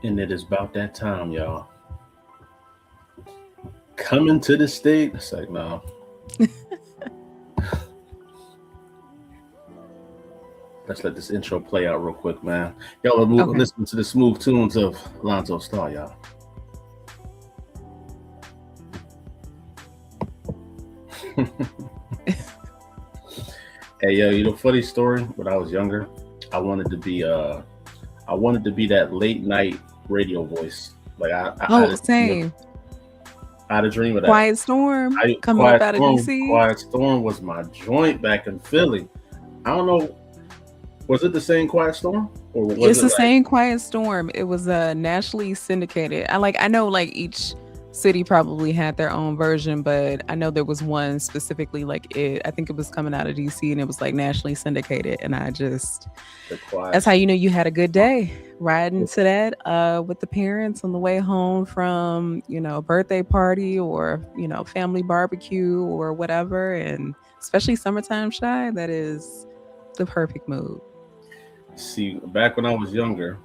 And it is about that time, y'all. Coming to the state. It's like, no. Let's let this intro play out real quick, man. Y'all Okay. listen to the smooth tunes of Alonzo Starr, y'all. Hey, yo, funny story. When I was younger, I wanted to be I wanted to be that late night radio voice. Like I had Oh, a dream same. I had a dream of that. Quiet Storm coming up Quiet out of Storm. DC. Quiet Storm was my joint back in Philly. I don't know. Was it the same Quiet Storm, or was It's it the like same Quiet Storm. It was nationally syndicated. I know like each city probably had their own version, but I know there was one specifically like it. I think it was coming out of DC and it was like nationally syndicated. And I just the Quiet that's how Storm? you know you had a good day riding to that with the parents on the way home from, a birthday party or, family barbecue or whatever. And especially summertime shy, that is the perfect mood. See, back when I was younger,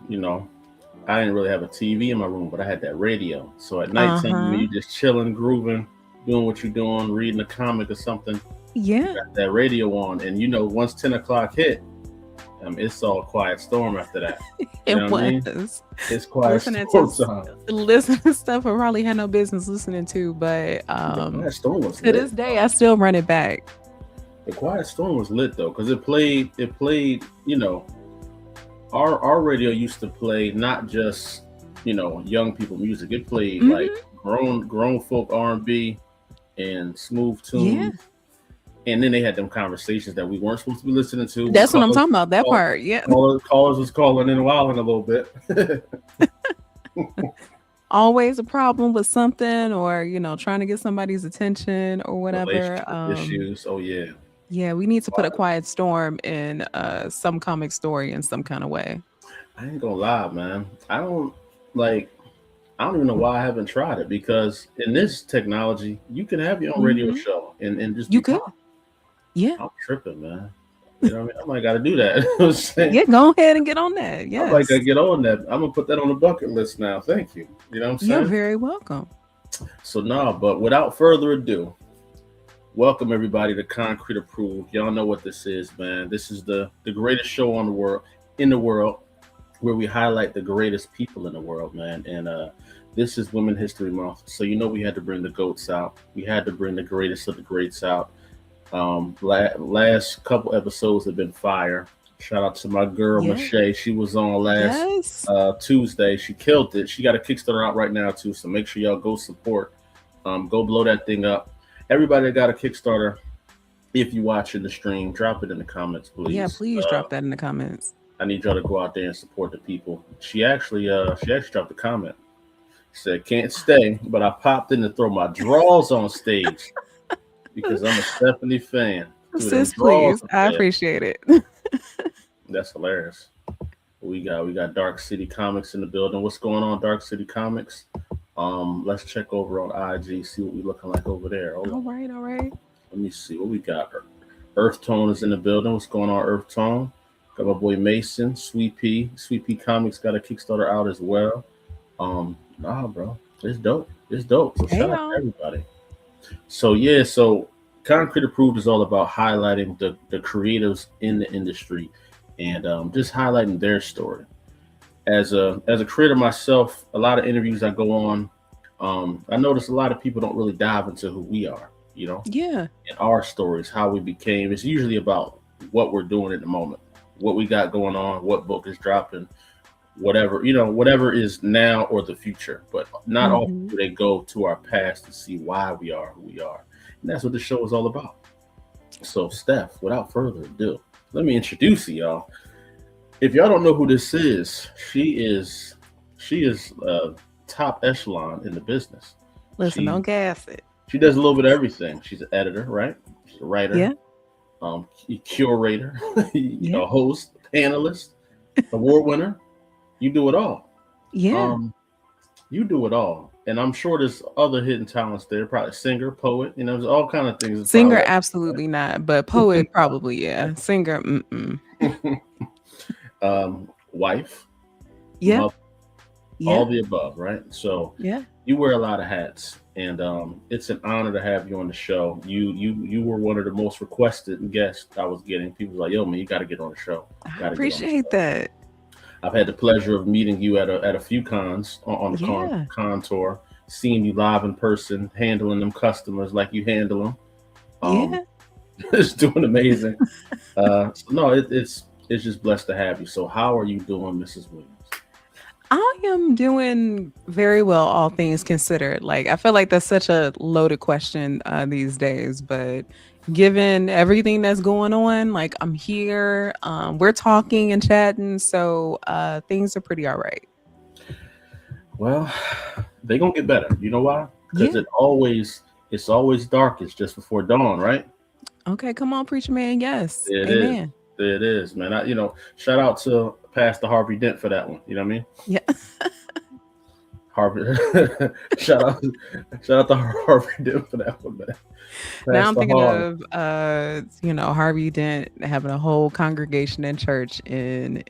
I didn't really have a TV in my room, but I had that radio. So at nighttime, when Uh-huh. you just chilling, grooving, doing what you're doing, reading a comic or something, you Yeah. got that radio on, and once 10 o'clock hit, it's all Quiet Storm after that. You know It what I mean? was. It's Quiet Listening to Storm time. listen to stuff I probably had no business listening to, but The Quiet Storm was to lit, this day I though. still run it back. The Quiet Storm was lit though, because it played. Our radio used to play not just young people music. It played like Hmm. grown folk R&B and smooth Yeah. tunes. And then they had them conversations that we weren't supposed to be listening to. That's what I'm talking about. That part. Yeah. Callers was calling in wilding a little bit. Always a problem with something or, trying to get somebody's attention or whatever. Relationship issues. Oh yeah. Yeah, we need to put a quiet storm in some comic story in some kind of way. I ain't gonna lie, man. Like. I don't even know why I haven't tried it, because in this technology, you can have your own radio Hmm. show and just You be could. calm. Yeah. I'm tripping, man. You know what I mean? I might got to do that. You know what I'm saying? Yeah, go ahead and get on that. I might got Yes. to get on that. I'm gonna put that on the bucket list now. Thank you. You know what I'm You're saying? very welcome. So nah, but without further ado, welcome everybody to Concrete Approved. Y'all know what this is, man. This is the greatest show on the world in the world, where we highlight the greatest people in the world, man. And this is Women History Month, so we had to bring the goats out. We had to bring the greatest of the greats out. Last couple episodes have been fire. Shout out to my girl Yeah. Mache. She was on last Yes. Tuesday. She killed it. She got a Kickstarter out right now too. So make sure y'all go support. Go blow that thing up. Everybody that got a Kickstarter, if you watching the stream, drop it in the comments, Yeah, please. please drop that in the comments. I need y'all to go out there and support the people. She actually dropped a comment. Said, can't stay, but I popped in to throw my draws on stage because I'm a Stephanie fan. Threw them Sis, draws please. up I there. appreciate it. That's hilarious. We got Dark City Comics in the building. What's going on, Dark City Comics? Let's check over on IG, see what we looking like over there. Hold All on. right, all right. Let me see what we got. Earth Tone is in the building. What's going on, Earth Tone? Got my boy Mason, Sweet Pea. Sweet Pea Comics got a Kickstarter out as well. Nah, bro, it's dope. It's dope. So Hey shout out to y'all. everybody. So yeah, so Concrete Approved is all about highlighting the creatives in the industry, and just highlighting their story. As a creator myself, a lot of interviews I go on, I notice a lot of people don't really dive into who we are, Yeah. and our stories, how we became. It's usually about what we're doing at the moment, what we got going on, what book is dropping, whatever is now or the future. But not often Hmm. do they go to our past to see why we are who we are. And that's what the show is all about. So, Steph, without further ado, let me introduce you, y'all. If y'all don't know who this is, she is top echelon in the business. Listen, She don't gas it. she does a little bit of everything. She's an editor, right? She's a writer, Yeah. curator, Yeah. a host, panelist, award winner. You do it all. Yeah. Um, you do it all, and I'm sure there's other hidden talents there. Probably singer, poet. There's all kind of things. Singer, absolutely not. But poet, probably, yeah. Singer, mm-mm. Wife, Yeah. mother, All Yeah. the above, right? So Yeah. you wear a lot of hats, and it's an honor to have you on the show. You were one of the most requested guests I was getting. People were like, "Yo, man, you got to get on the show. I Got to get on the appreciate show." that. I've had the pleasure of meeting you at a few cons on the Yeah. con tour, seeing you live in person, handling them customers like you handle them. Um, Yeah. it's doing amazing. So no, it's just blessed to have you. So how are you doing, Mrs. Williams? I am doing very well, all things considered. Like, I feel like that's such a loaded question these days, but given everything that's going on, like I'm here, we're talking and chatting, so things are pretty all right. Well, they gonna get better. You know why? Because Yeah. it's always darkest just before dawn, right? Okay, come on, preacher man. Yes. It is. Amen. It is, man. Shout out to Pastor Harvey Dent for that one. You know what I mean? Yeah. Harvey, shout out, shout out to Harvey Dent for that one, man. Now I'm Pastor thinking Harvey. of Harvey Dent having a whole congregation in church in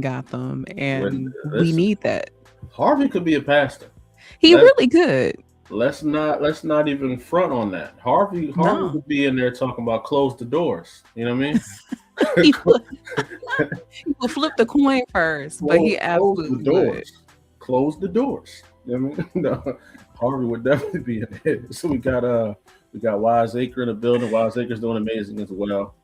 Gotham, When, and we listen, need that. Harvey could be a pastor. He Let really could. let's not even front on that. Harvey No. could be in there talking about close the doors. You know what I mean? He would, he would flip the coin first, but he Close the absolutely would. doors. Close the doors. You know what I mean? No, Harvey would definitely be in there. So we got Wise Acre in the building. Wise Acre's doing amazing as well.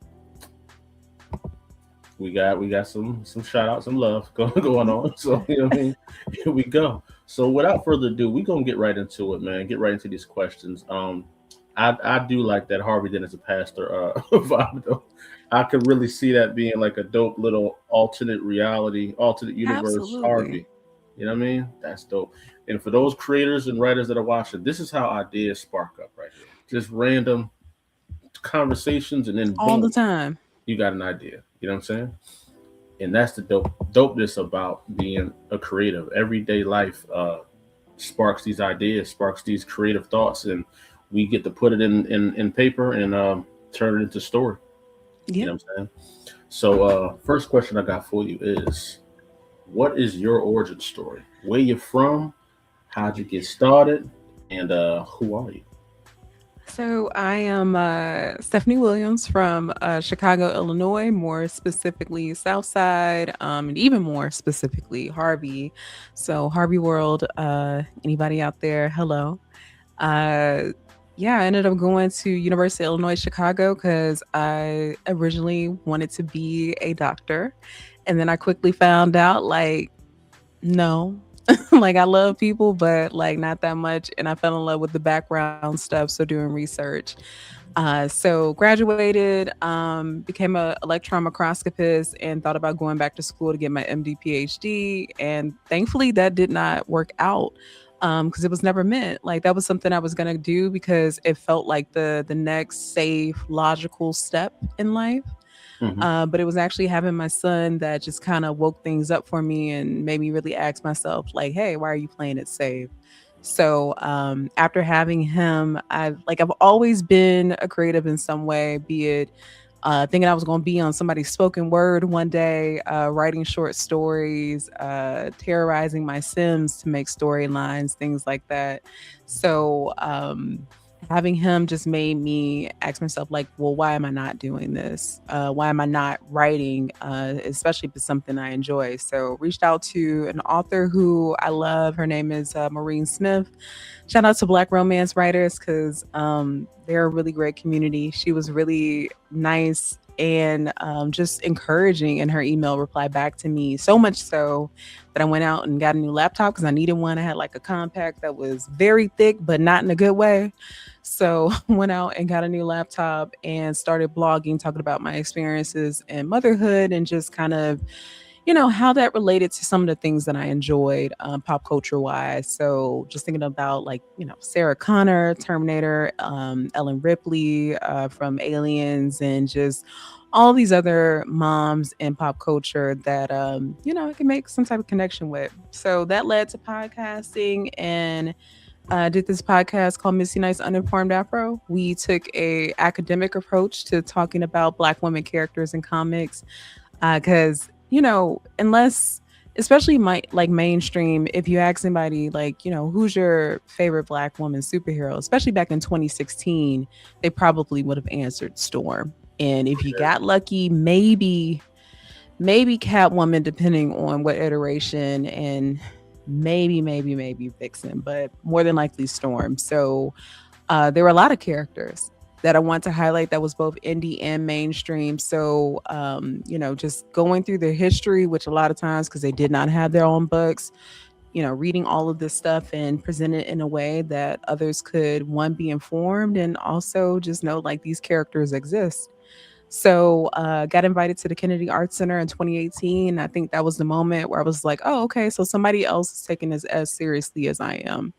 We got some shout out, some love going on. So you know what I mean? Here we go. So without further ado, we're gonna get right into it, man. Get right into these questions. I do like that Harvey Dent as a pastor vibe though. I could really see that being like a dope little alternate reality, alternate universe Absolutely. Harvey. You know what I mean? That's dope. And for those creators and writers that are watching, this is how ideas spark up right here. Just random conversations, and then All the boom, time. you got an idea. You know what I'm saying? And that's the dopeness about being a creative. Everyday life sparks these ideas, sparks these creative thoughts, and we get to put it in paper and turn it into story. You Yeah. know what I'm saying? So, first question I got for you is, what is your origin story? Where you from? How'd you get started? And who are you? So I am Stephanie Williams from Chicago, Illinois, more specifically South Side, and even more specifically Harvey. So Harvey World, anybody out there, hello. Uh, yeah, I ended up going to University of Illinois Chicago because I originally wanted to be a doctor, and then I quickly found out like no. Like I love people, but like not that much. And I fell in love with the background stuff. So doing research. So graduated, became a electron microscopist, and thought about going back to school to get my MD PhD. And thankfully, that did not work out because it was never meant. Like that was something I was gonna do because it felt like the next safe, logical step in life. Hmm. But it was actually having my son that just kind of woke things up for me and made me really ask myself, like, hey, why are you playing it safe? So after having him, I've always been a creative in some way, be it thinking I was going to be on somebody's spoken word one day, writing short stories, terrorizing my Sims to make storylines, things like that. So having him just made me ask myself, like, well, why am I not doing this? Why am I not writing, especially if it's something I enjoy? So reached out to an author who I love. Her name is Maureen Smith. Shout out to Black romance writers because they're a really great community. She was really nice and just encouraging in her email reply back to me. So much so that I went out and got a new laptop because I needed one. I had like a compact that was very thick, but not in a good way. So went out and got a new laptop and started blogging, talking about my experiences in motherhood and just kind of how that related to some of the things that I enjoyed pop culture wise. So just thinking about like, Sarah Connor, Terminator, Ellen Ripley from Aliens, and just all these other moms in pop culture that, I can make some type of connection with. So that led to podcasting, and did this podcast called Missy Knight's Uninformed Afro. We took a academic approach to talking about Black women characters in comics because unless especially my like mainstream. If you ask somebody like, who's your favorite Black woman superhero, especially back in 2016, they probably would have answered Storm. And if you got lucky, maybe Catwoman, depending on what iteration, and maybe Vixen, but more than likely Storm. So there were a lot of characters that I want to highlight that was both indie and mainstream. So, just going through their history, which a lot of times, because they did not have their own books, reading all of this stuff and present it in a way that others could, one, be informed and also just know like these characters exist. So, got invited to the Kennedy Arts Center in 2018. I think that was the moment where I was like, oh, okay, so somebody else is taking this as seriously as I am.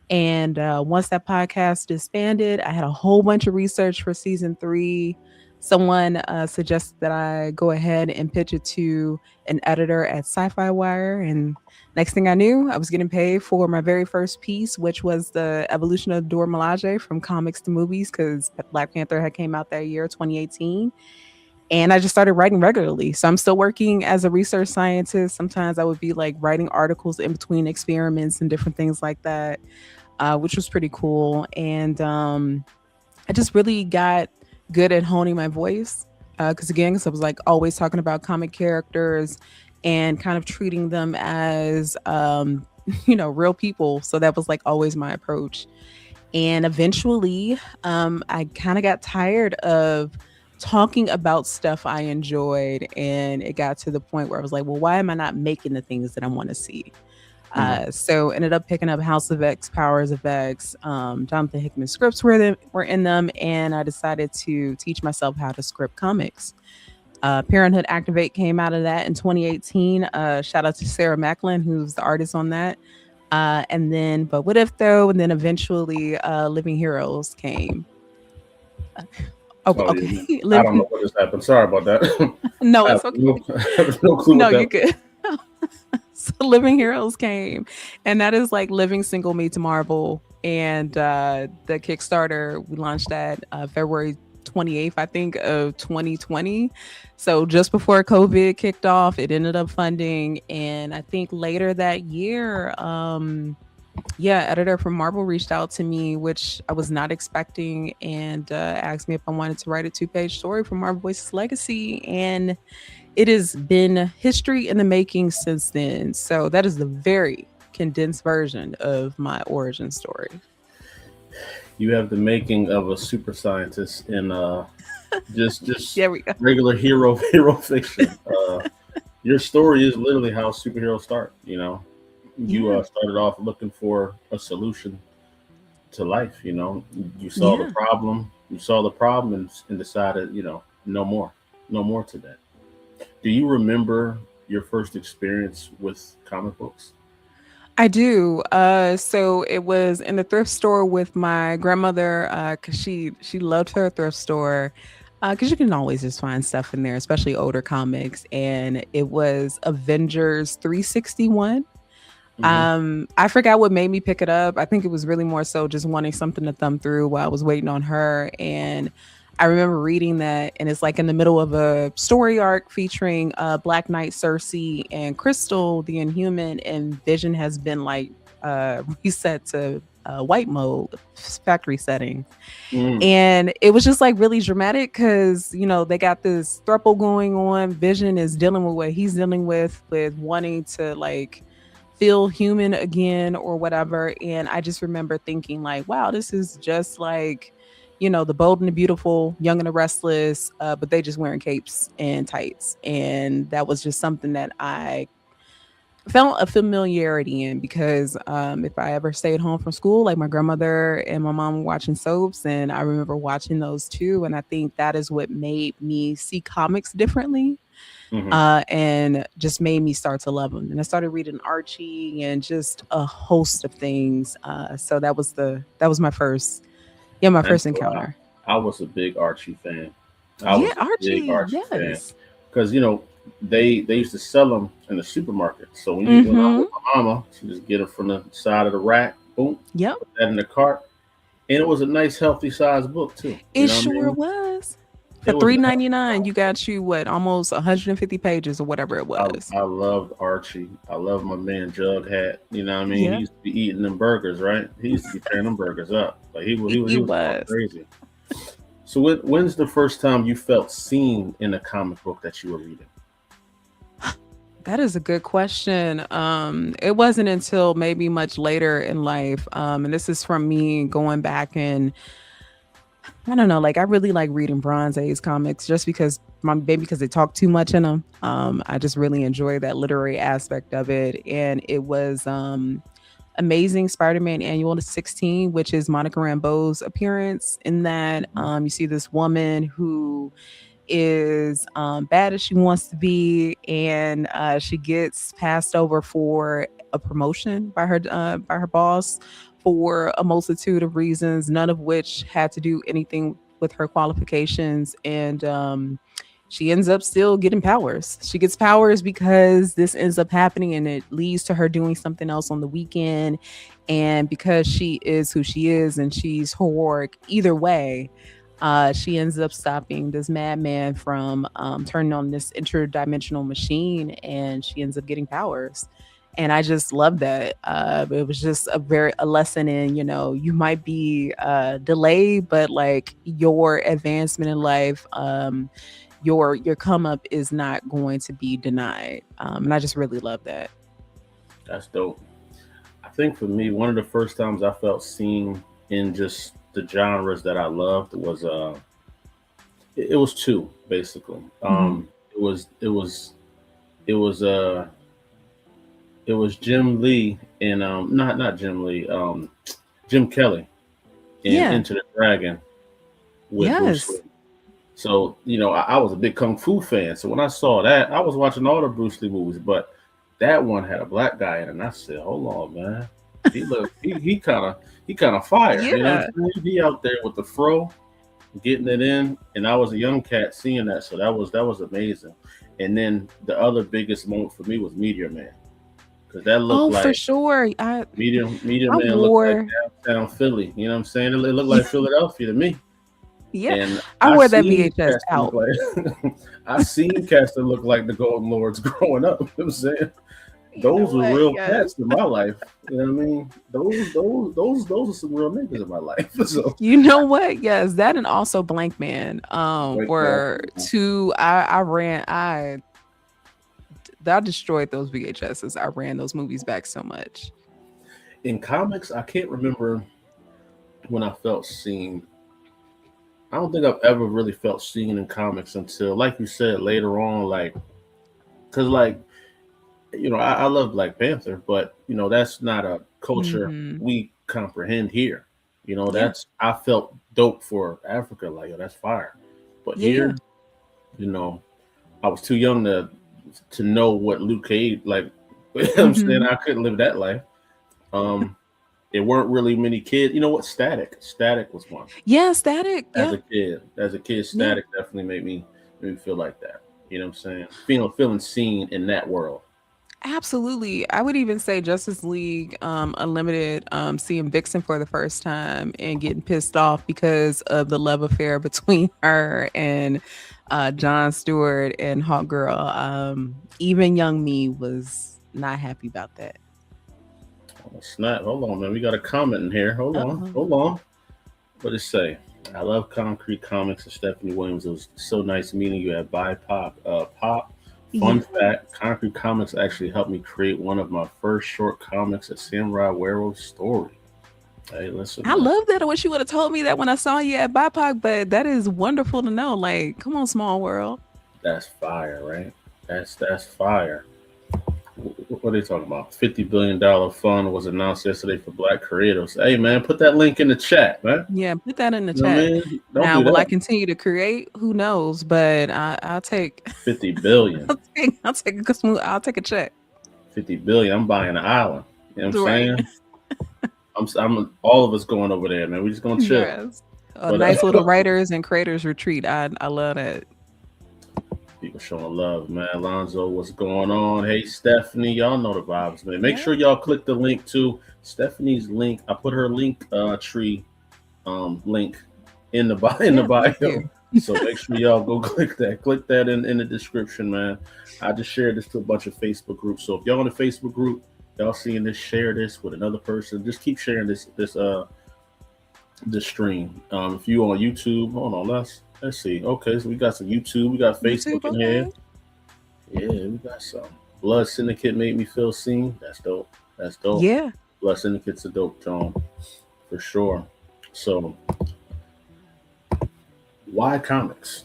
And once that podcast disbanded, I had a whole bunch of research for season 3. Someone suggested that I go ahead and pitch it to an editor at Sci-Fi Wire. And next thing I knew, I was getting paid for my very first piece, which was the evolution of Dora Milaje from comics to movies, because Black Panther had came out that year, 2018. And I just started writing regularly. So I'm still working as a research scientist. Sometimes I would be like writing articles in between experiments and different things like that, which was pretty cool. And I just really got good at honing my voice. Because again, 'cause I was like always talking about comic characters and kind of treating them as, real people. So that was like always my approach. And eventually, I kind of got tired of talking about stuff I enjoyed. And it got to the point where I was like, well, why am I not making the things that I want to see? So ended up picking up House of X, Powers of X. Jonathan Hickman scripts were in them, and I decided to teach myself how to script comics. Parenthood Activate came out of that in 2018. Shout out to Sarah Macklin, who's the artist on that. And then, but what if though? And then eventually, Living Heroes came. Oh, Okay. I don't know what just happened. Sorry about that. No, I it's have okay. I have no clue No, what you're that. good. So Living Heroes came, and that is like Living Single meets Marvel. And the Kickstarter, we launched that February 28th, I think, of 2020. So just before COVID kicked off, it ended up funding. And I think later that year, editor from Marvel reached out to me, which I was not expecting, and asked me if I wanted to write a 2-page story for Marvel Voices Legacy. And it has been history in the making since then. So that is the very condensed version of my origin story. You have the making of a super scientist in just There we go. regular hero fiction. Your story is literally how superheroes start. You Yeah. started off looking for a solution to life. You saw the Yeah. problem. You saw the problem and decided, no more, no more to that. Do you remember your first experience with comic books? I do. So it was in the thrift store with my grandmother, because she loved her thrift store. Because you can always just find stuff in there, especially older comics. And it was Avengers 361. Hmm. I forgot what made me pick it up. I think it was really more so just wanting something to thumb through while I was waiting on her. And I remember reading that, and it's like in the middle of a story arc featuring Black Knight, Cersei, and Crystal, the Inhuman, and Vision has been like reset to white mode, factory setting. Mm. And it was just like really dramatic because, they got this throuple going on. Vision is dealing with what he's dealing with wanting to like feel human again or whatever. And I just remember thinking like, wow, this is just like, the bold and the beautiful, young and the restless, but they just wearing capes and tights. And that was just something that I felt a familiarity in because if I ever stayed home from school, like my grandmother and my mom were watching soaps, and I remember watching those too. And I think that is what made me see comics differently, Hmm. and just made me start to love them. And I started reading Archie and just a host of things. So that was my And first so encounter. I was a big Archie fan. I Yeah, was a big Archie. Archie fan Yes. because they used to sell them in the supermarket. So when I was Mm-hmm. with my mama, she just get them from the side of the rack, boom, Yep. put that in the cart, and it was a nice, healthy size book too. You It know what I sure mean? was. For It was $3.99, you got you what, almost 150 pages or whatever it was. I loved Archie. I love my man Jughead. You know what I mean? He Yeah, used to be eating them burgers, right? He used to be tearing them burgers up. Like he he was going was. crazy. So when's the first time you felt seen in a comic book that you were reading? That is a good question. It wasn't until maybe much later in life, and this is from me going back and I don't know, like I really like reading Bronze Age comics just because maybe because they talk too much in them. I just really enjoy that literary aspect of it, and it was Amazing Spider-Man Annual 16, which is Monica Rambeau's appearance in that. You see this woman who is bad as she wants to be, and she gets passed over for a promotion by her boss for a multitude of reasons, none of which had to do anything with her qualifications, and she ends up still getting powers. She gets powers because this ends up happening and it leads to her doing something else on the weekend. And because she is who she is and she's heroic either way, she ends up stopping this madman from turning on this interdimensional machine, and she ends up getting powers. And I just love that. It was just a lesson in, you might be delayed, but like your advancement in life, your come up is not going to be denied. And I just really love that. That's dope. I think for me, one of the first times I felt seen in just the genres that I loved was it was two basically. Hmm. It was it was it was Jim Lee and not Jim Lee, Jim Kelly in Yeah. Into the Dragon with Bruce Lee. Yes. So, I was a big Kung Fu fan. So when I saw that, I was watching all the Bruce Lee movies, but that one had a black guy in it. And I said, hold on, man. He kind of fire. You know what Yeah. I'm saying? He out there with the fro, getting it in. And I was a young cat seeing that. So that was amazing. And then the other biggest moment for me was Meteor Man. Because that looked Oh, for like sure. I Meteor I Man looked like wore downtown Philly. You know what I'm saying? It looked like Philadelphia to me. yeah, And I I wore that seen VHS cats that look out. like I seen cats that look like the Golden Lords growing up. You know what I'm saying? You know Those were what? real Yes. cats in my life. You know what I mean? Those are some real niggas in my life. So You know what? Yes, that and also Blank Man like that. were two. I destroyed those VHSs. I ran those movies back so much. In comics, I can't remember when I felt seen. I don't think I've ever really felt seen in comics until, like you said, later on, like, because, like, I love Black Panther, but that's not a culture Hmm. we comprehend here. Yeah, I felt dope for Africa, like, yo, that's fire. But yeah, yeah, here, you know, I was too young to know what Luke Cage like. You know what I'm saying, hmm, I couldn't live that life. Um, there weren't really many kids. You know what? Static was one. yeah. Static. Yeah, As a kid, yeah. Static definitely made me feel like that. You know what I'm saying? Feeling seen in that world. Absolutely. I would even say Justice League Unlimited, seeing Vixen for the first time and getting pissed off because of the love affair between her and John Stewart and Hawk Girl. Even young me was not happy about that. Oh, snap! Hold on, man. We got a comment in here. Hold on, Uh-oh. hold on. What did it say? I love Concrete Comics and Stephanie Williams. It was so nice meeting you at BIPOC. Pop. Fun Yes. fact: Concrete Comics actually helped me create one of my first short comics, a Samurai Werewolf story. Hey, listen, I man. love that. I wish you would have told me that when I saw you at BIPOC, but that is wonderful to know. Like, come on, small world. That's fire, right? That's fire. What are they talking about? $50 billion fund was announced yesterday for Black creators. Hey, man, put that link in the chat, man. Yeah, put that in the You know what I chat. mean? Don't Now, do will I that. continue to create? Who knows? But I'll take 50 billion. I'll take a check. 50 billion. I'm buying an island. You know what I'm Right. saying? I'm all of us going over there, man. We just gonna chill. Yes. A But nice little writers and creators retreat. I love that. people showing love, man. Alonzo, what's going on? Hey, Stephanie, y'all know the vibes, man. Make Yeah. sure y'all click the link to Stephanie's link. I put her link tree link in the bio in the Yeah. bio. Thank you. So make sure y'all go click that in the description, man. I just shared this to a bunch of Facebook groups. So if y'all in the Facebook group, y'all seeing this, share this with another person. Just keep sharing this stream. If you on YouTube, hold on, let's see. Okay, so we got some YouTube, we got YouTube, Facebook in here. okay. Yeah, we got some. Blood Syndicate made me feel seen. That's dope. That's dope. Yeah. Blood Syndicate's a dope John for sure. So why comics?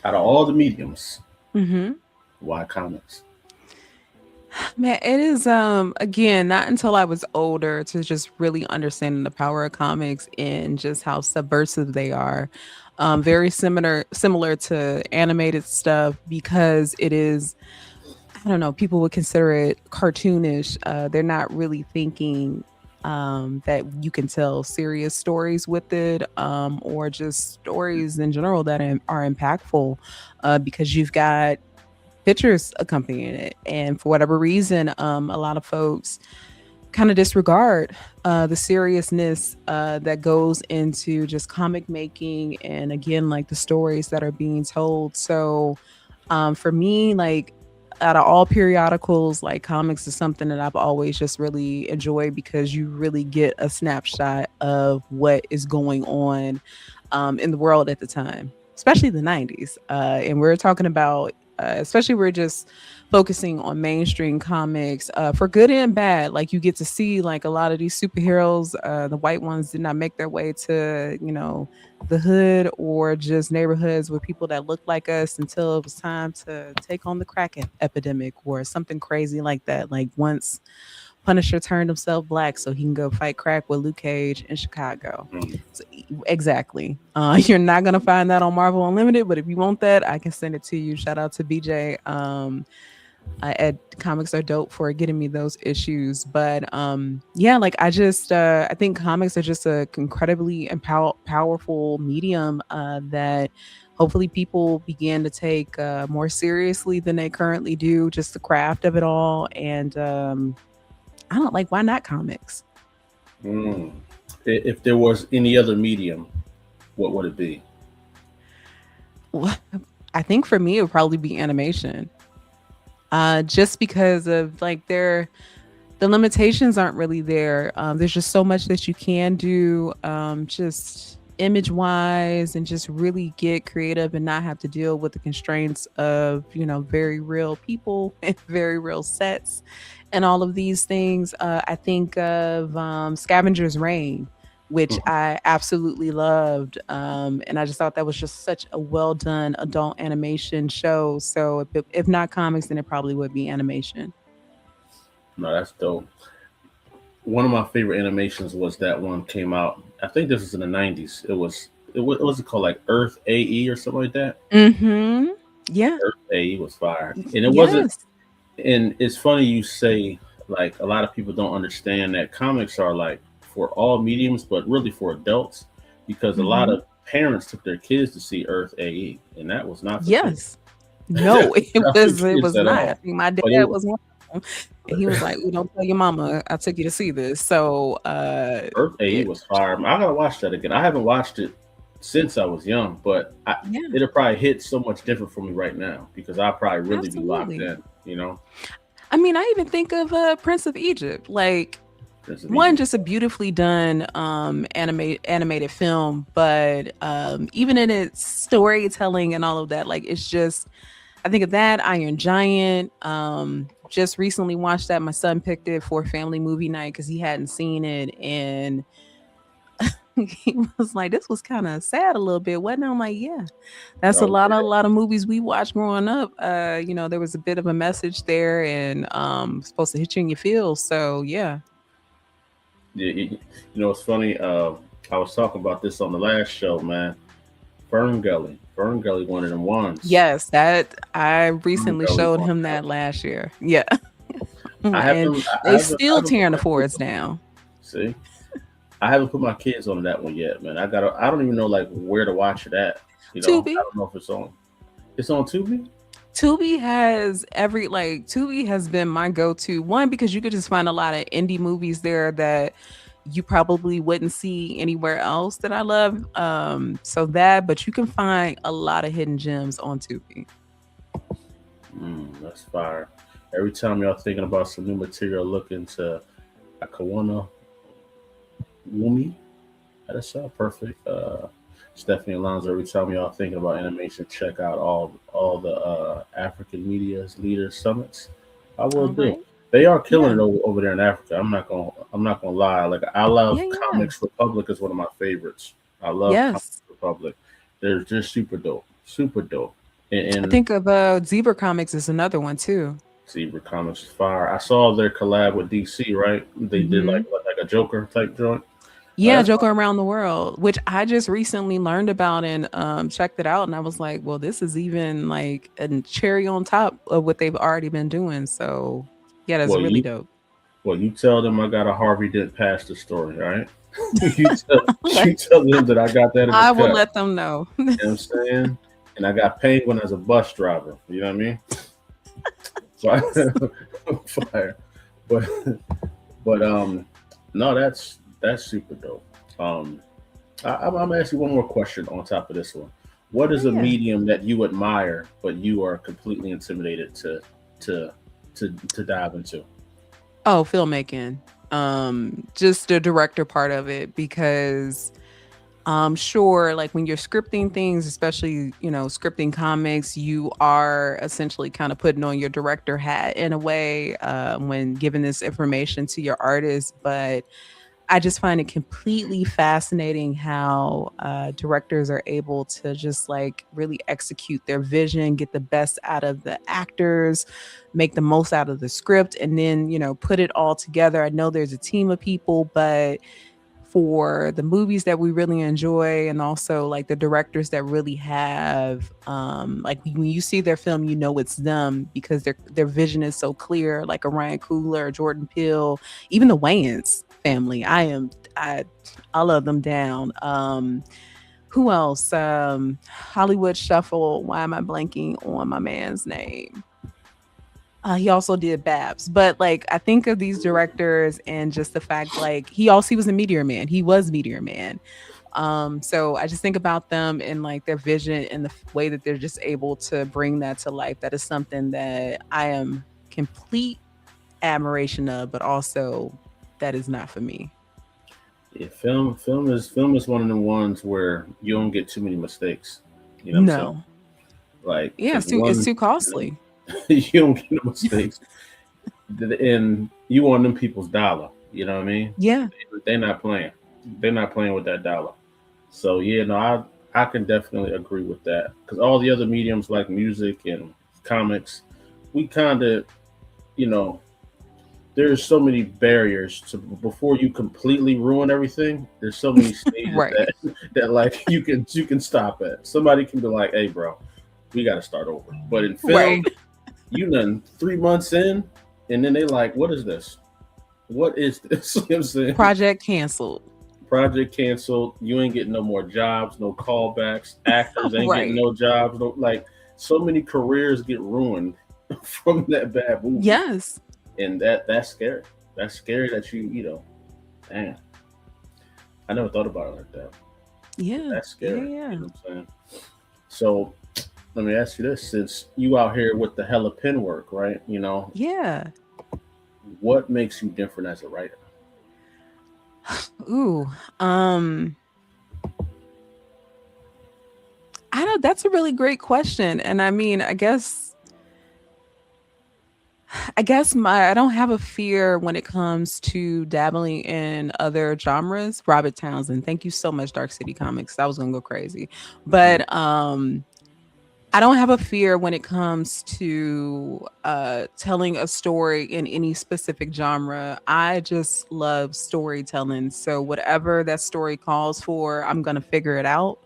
Out of all the mediums, Mm-hmm. why comics? Man, it is again not until I was older to just really understanding the power of comics and just how subversive they are. Very similar to animated stuff because it is, I don't know, people would consider it cartoonish. They're not really thinking that you can tell serious stories with it, or just stories in general that are impactful, because you've got pictures accompanying it. And for whatever reason, a lot of folks kind of disregard the seriousness that goes into just comic making and again, like the stories that are being told. So for me, like out of all periodicals, like comics is something that I've always just really enjoyed because you really get a snapshot of what is going on in the world at the time, especially the 90s. And we're talking about, especially we're just focusing on mainstream comics for good and bad. Like you get to see like a lot of these superheroes, the white ones did not make their way to, the hood or just neighborhoods with people that look like us until it was time to take on the crack epidemic or something crazy like that. Like once Punisher turned himself black so he can go fight crack with Luke Cage in Chicago. Mm. So, exactly. You're not gonna find that on Marvel Unlimited, but if you want that, I can send it to you. Shout out to BJ. At Comics Are Dope for getting me those issues. But yeah, like I think comics are just a incredibly powerful medium that hopefully people begin to take more seriously than they currently do. Just the craft of it all, and I don't like, why not comics? Mm. If there was any other medium, what would it be? I think for me it would probably be animation. Just because of like the limitations aren't really there. There's just so much that you can do, just image wise, and just really get creative and not have to deal with the constraints of, very real people and very real sets and all of these things. I think of Scavenger's Reign, which Mhm. I absolutely loved. And I just thought that was just such a well done adult animation show. So if not comics, then it probably would be animation. No, that's dope. One of my favorite animations was that one came out. I think this was in the '90s. It was it called like Earth AE or something like that. Mm-hmm. Yeah. Earth AE was fire, and it wasn't. Yes. And it's funny you say like a lot of people don't understand that comics are like for all mediums, but really for adults, because a lot Mm-hmm. of parents took their kids to see Earth AE, and that was not for kids. Yes. That No, was not for it kids was at not. I all. think my But it dad was was one of them. And he was like, "Ooh, don't tell your mama I took you to see this." So Earth AE it was fire. I gotta watch that again. I haven't watched it since I was young, but yeah, it'll probably hit so much different for me right now because I'll probably really be locked absolutely. in. You know, I mean, I even think of Prince of Egypt. Like Prince of one, Egypt. just a beautifully done animated film, but even in its storytelling and all of that, like it's just, I think of that, Iron Giant. Just recently watched that. My son picked it for family movie night because he hadn't seen it, and he was like, "This was kind of sad a little bit, wasn't it?" I'm like, "Yeah, that's Oh a lot of movies we watched growing up. There was a bit of a message there, and supposed to hit you in your feels. So yeah, yeah, it's funny. I was talking about this on the last show, man. Fern Gully, Fern Gully, one of them ones. yes, that I Fern recently Gully, showed one him of that them. last year. Yeah, I and haven't, they I still haven't put tearing the my kids forests on. down. See, I haven't put my kids on that one yet, man. I don't even know like where to watch it at. I Tubi. don't know if it's on. It's on Tubi. Tubi has Tubi has been my go-to one because you could just find a lot of indie movies there that you probably wouldn't see anywhere else that I love. So that, but you can find a lot of hidden gems on Tubi. That's fire. Every time y'all thinking about some new material, look into Akawana Wumi. That's perfect. Stephanie Alonso. Every time y'all thinking about animation, check out all the African media's leaders summits. I will All do. right. They are killing Yeah. it over there in Africa. I'm not gonna lie. Like I love Yeah. Yeah. Comics Republic is one of my favorites. I love Comics Yes. Republic. They're just super dope, super dope. I And think of Zebra Comics is another one too. Zebra Comics is fire. I saw their collab with DC. Right? They did Hmm. like a Joker type joint. Yeah, That's Joker Around the World, which I just recently learned about and checked it out, and I was like, well, this is even like a cherry on top of what they've already been doing. So yeah, that's well, really dope. you tell them I got a Harvey Dent pasta story, all right? you tell Let- you tell them that I got that in the I will cut. let them know. You know what I'm saying? And I got Penguin as a bus driver. You know what I mean? So I fire. But no, that's super dope. Um I'm gonna ask you one more question on top of this one. What is a Yeah. medium that you admire but you are completely intimidated to to dive into? Oh, filmmaking. Just the director part of it because sure, like when you're scripting things, especially, scripting comics, you are essentially kind of putting on your director hat in a way when giving this information to your artist. But I just find it completely fascinating how directors are able to just like really execute their vision, get the best out of the actors, make the most out of the script, and then, put it all together. I know there's a team of people, but for the movies that we really enjoy and also like the directors that really have like when you see their film you know it's them because their vision is so clear, like a Ryan Coogler, Jordan Peele, even the Wayans family. I love them down. Who else? Hollywood Shuffle. Why am I blanking on my man's name? He also did Babs, but like I think of these directors and just the fact like he was a Meteor Man. He was Meteor Man. So I just think about them and like their vision and the way that they're just able to bring that to life. That is something that I am complete admiration of, but also that is not for me. Yeah, film is one of the ones where you don't get too many mistakes. You know what I'm saying? No. Like, Yeah, cause it's one, too costly. you don't get no mistakes, and you want them people's dollar. You know what I mean? Yeah. They're not playing. They're not playing with that dollar. So yeah, no, I can definitely agree with that because all the other mediums like music and comics, we kind of, you know, there's so many barriers to before you completely ruin everything. There's so many stages Right. that like you can stop at. Somebody can be like, "Hey, bro, we got to start over." But in film, Right. you done 3 months in, and then they like, "What is this? What is this?" You know what I'm saying? Project canceled. Project canceled. You ain't getting no more jobs, no callbacks. Actors ain't getting Right. no jobs. No, like so many careers get ruined from that bad movie, Yes. and that's scary. That's scary that man. I never thought about it like that. But Yeah. that's Yeah. scary. Yeah. You know what I'm saying? So let me ask you this: since you out here with the hella pen work, right? Yeah. What makes you different as a writer? Ooh. I don't That's a really great question. And I mean, I guess my I don't have a fear when it comes to dabbling in other genres. Robert Townsend, thank you so much, Dark City Comics. I was gonna go crazy. Mhm. But I don't have a fear when it comes to telling a story in any specific genre. I just love storytelling. So whatever that story calls for, I'm gonna figure it out.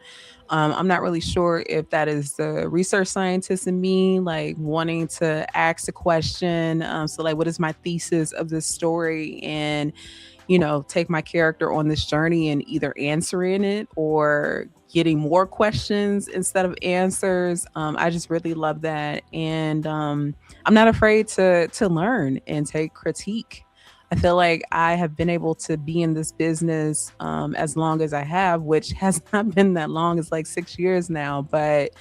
I'm not really sure if that is the research scientist in me, like wanting to ask a question. So, like, what is my thesis of this story? And, take my character on this journey and either answering it or getting more questions instead of answers. I just really love that. And I'm not afraid to learn and take critique. I feel like I have been able to be in this business as long as I have, which has not been that long. It's like 6 years now, but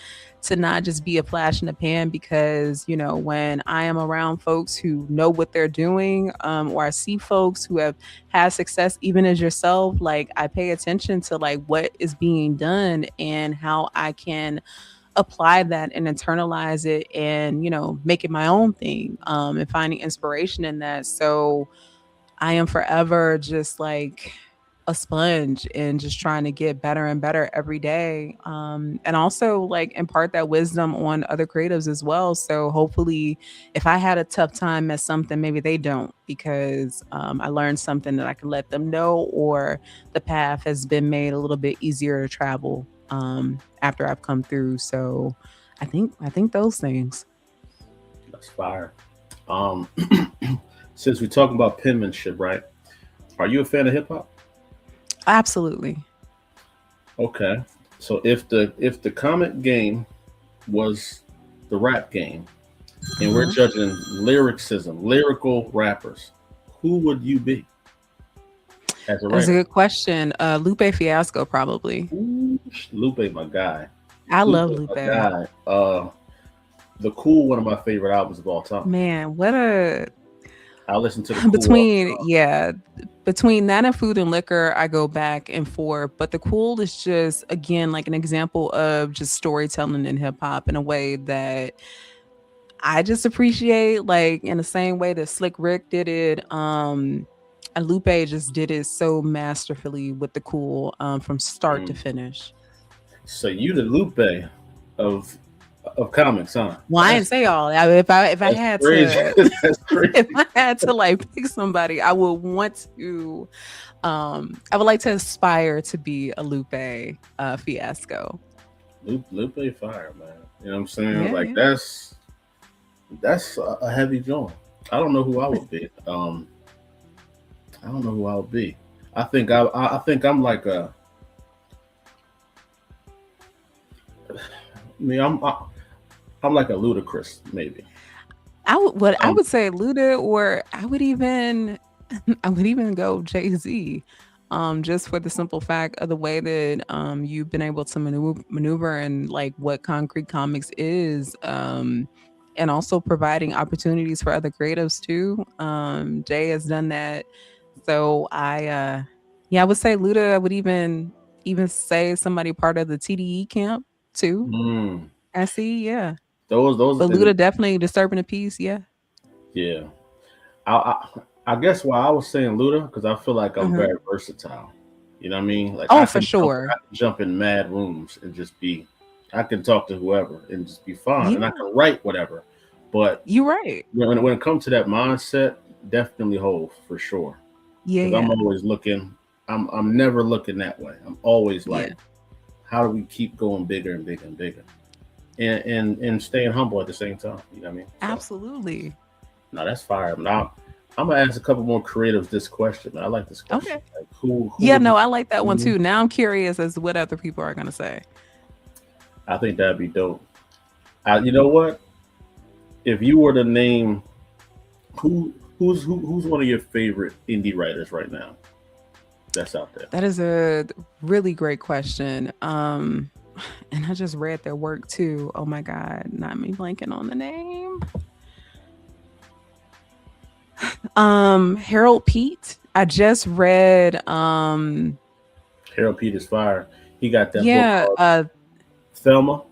to not just be a flash in the pan because, when I am around folks who know what they're doing, or I see folks who have had success, even as yourself, like I pay attention to like what is being done and how I can apply that and internalize it and make it my own thing, and finding inspiration in that. So I am forever just like a sponge and just trying to get better and better every day. And also like impart that wisdom on other creatives as well. So hopefully, if I had a tough time at something, maybe they don't, because I learned something that I can let them know, or the path has been made a little bit easier to travel after I've come through. So I think those things. That's fire. Um, since we're talking about penmanship, right? Are you a fan of hip hop? Absolutely. Okay. So if the comic game was the rap game, and we're Hmm. judging lyricism, lyrical rappers, who would you be as a That's a writer? good question. Lupe Fiasco, probably. Ooh, Lupe, my guy. I Lupe, love my Lupe. guy. The Cool, one of my favorite albums of all time. Man, what a I listen to the Cool all between yeah, between that and food and liquor, I go back and forth. But the cool is just again like an example of just storytelling in hip hop in a way that I just appreciate, like in the same way that Slick Rick did it. And Lupe just did it so masterfully with the cool, from the start to time. finish. So you the Lupe of of comics, huh? Well, I didn't That's say all. If I that's had crazy. to That's crazy. if I had to like pick somebody, I would want to I would like to aspire to be a Lupe Fiasco. Lupe Fire, man. You know what I'm saying? Yeah, Like yeah. that's a heavy joint. I don't know who I would be. I don't know who I would be. I think I'm like a. I mean, I'm like a ludicrous maybe. I Um, would say Luda, or I would even I would even go Jay-Z. Just for the simple fact of the way that you've been able to maneuver and like what Concrete Comics is, and also providing opportunities for other creatives too. Jay has done that. So yeah, I would say Luda. I would even say somebody part of the TDE camp too. mm, I see, yeah. those But and Luda definitely disturbing the peace, yeah. yeah. I, I guess why I was saying Luda because I feel like I'm Uh-huh. very versatile. You know what I mean? Like Oh, for sure. I can jump in mad rooms and just be. I can talk to whoever and just be fine, and I Yeah, can write whatever. But you're right. when it comes to that mindset, definitely hold for sure. Yeah, Because I'm yeah, always looking. I'm never looking that way. I'm always like, yeah. how do we keep going bigger and bigger and bigger, and staying humble at the same time. You know what I mean? So Absolutely. no, that's fire. Now I'm gonna ask a couple more creatives this question. I like this question. Okay. Like, who Yeah, would you? no, I like that one Mhm. too. Now I'm curious as to what other people are gonna say. I think that'd be dope. You know what? If you were to name who's one of your favorite indie writers right now that's out there? That is a really great question. And I just read their work too. Oh my God, not me blanking on the name. Harold Pete. I just read Harold Peters Fire. He got that book yeah, called Thelma.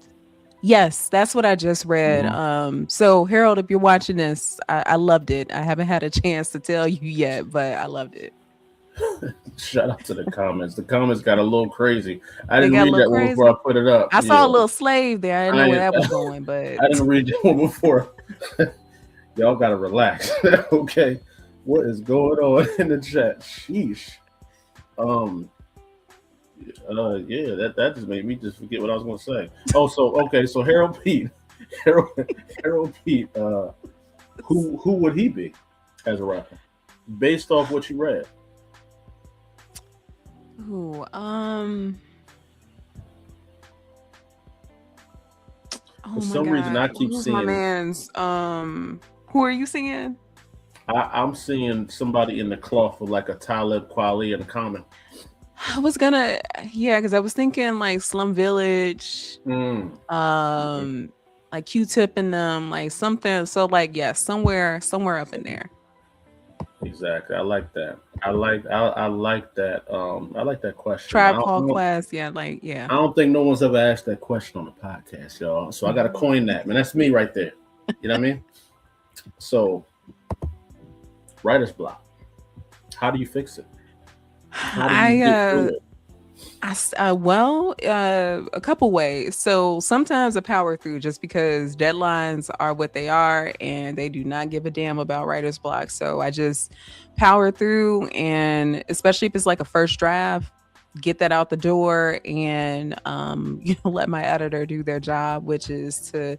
yes, that's what I just read. Mhm. So Harold, if you're watching this, I loved it. I haven't had a chance to tell you yet, but I loved it. Shout out to the comments. The comments got a little crazy. I They didn't got a read little that one before I crazy. put it up. I saw Yeah, a little slave there. I didn't know where I that was going, but I didn't read that one before. Y'all gotta relax. Okay, what is going on in the chat? Sheesh. Um. Yeah. That just made me just forget what I was gonna say. Oh, so okay. So Harold Pete. Harold, Harold Pete. Who would he be as a rapper based off what you read? ooh, oh For my some reason, God, I keep who's my seeing man's? Who are you seeing? I'm seeing somebody in the cloth with like a Talib Kweli and Common. I was gonna, yeah, because I was thinking like Slum Village, Mm, mhm. um, like Q-Tip in them, like something. So like, yeah, somewhere up in there. Exactly. I like that. I like that. I like that question. Tribe Called Quest, yeah, like yeah. I don't think no one's ever asked that question on the podcast, y'all. So I got to coin that, man. That's me right there. You know what I mean? So writer's block. How do you fix it? How do you I get through it? well, a couple ways. So sometimes I power through just because deadlines are what they are and they do not give a damn about writer's block. So I just power through, and especially if it's like a first draft, get that out the door and let my editor do their job, which is to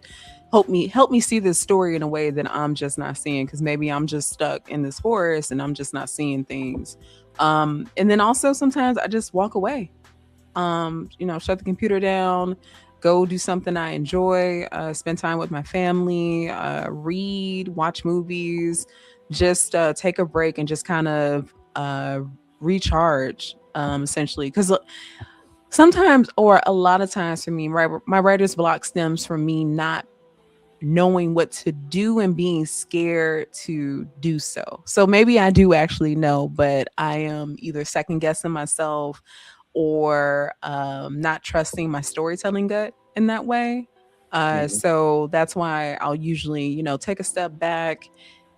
help me see this story in a way that I'm just not seeing, because maybe I'm just stuck in this forest and I'm just not seeing things. And then also sometimes I just walk away, shut the computer down, go do something I enjoy, spend time with my family, read, watch movies, just take a break and just kind of recharge, essentially. Because sometimes, or a lot of times for me, my writer's block stems from me not knowing what to do and being scared to do so. So maybe I do actually know, but I am either second guessing myself or not trusting my storytelling gut in that way. Mhm. So that's why I'll usually, take a step back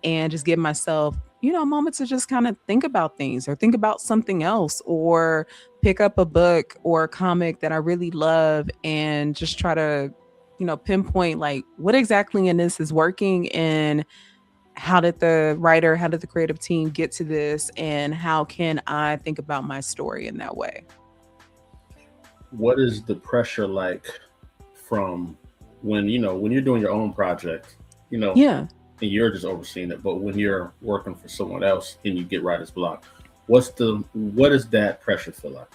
and just give myself, a moment to just kind of think about things or think about something else, or pick up a book or a comic that I really love and just try to, pinpoint like what exactly in this is working, and how did the creative team get to this, and how can I think about my story in that way. What is the pressure like from when you're doing your own project, you know, Yeah. and you're just overseeing it, but when you're working for someone else and you get writer's block, what does that pressure feel like?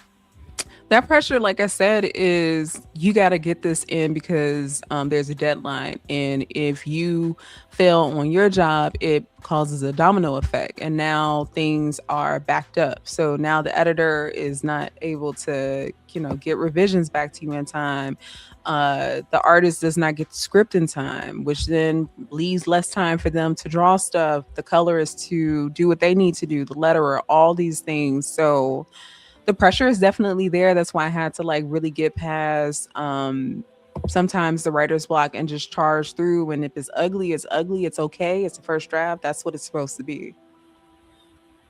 That pressure, like I said, is you got to get this in because there's a deadline. And if you fail on your job, it causes a domino effect. And now things are backed up. So now the editor is not able to, get revisions back to you in time. The artist does not get the script in time, which then leaves less time for them to draw stuff, the colorist to do what they need to do, the letterer, all these things. So the pressure is definitely there. That's why I had to like really get past sometimes the writer's block and just charge through. And if it's ugly, it's ugly. It's okay. It's a first draft. That's what it's supposed to be.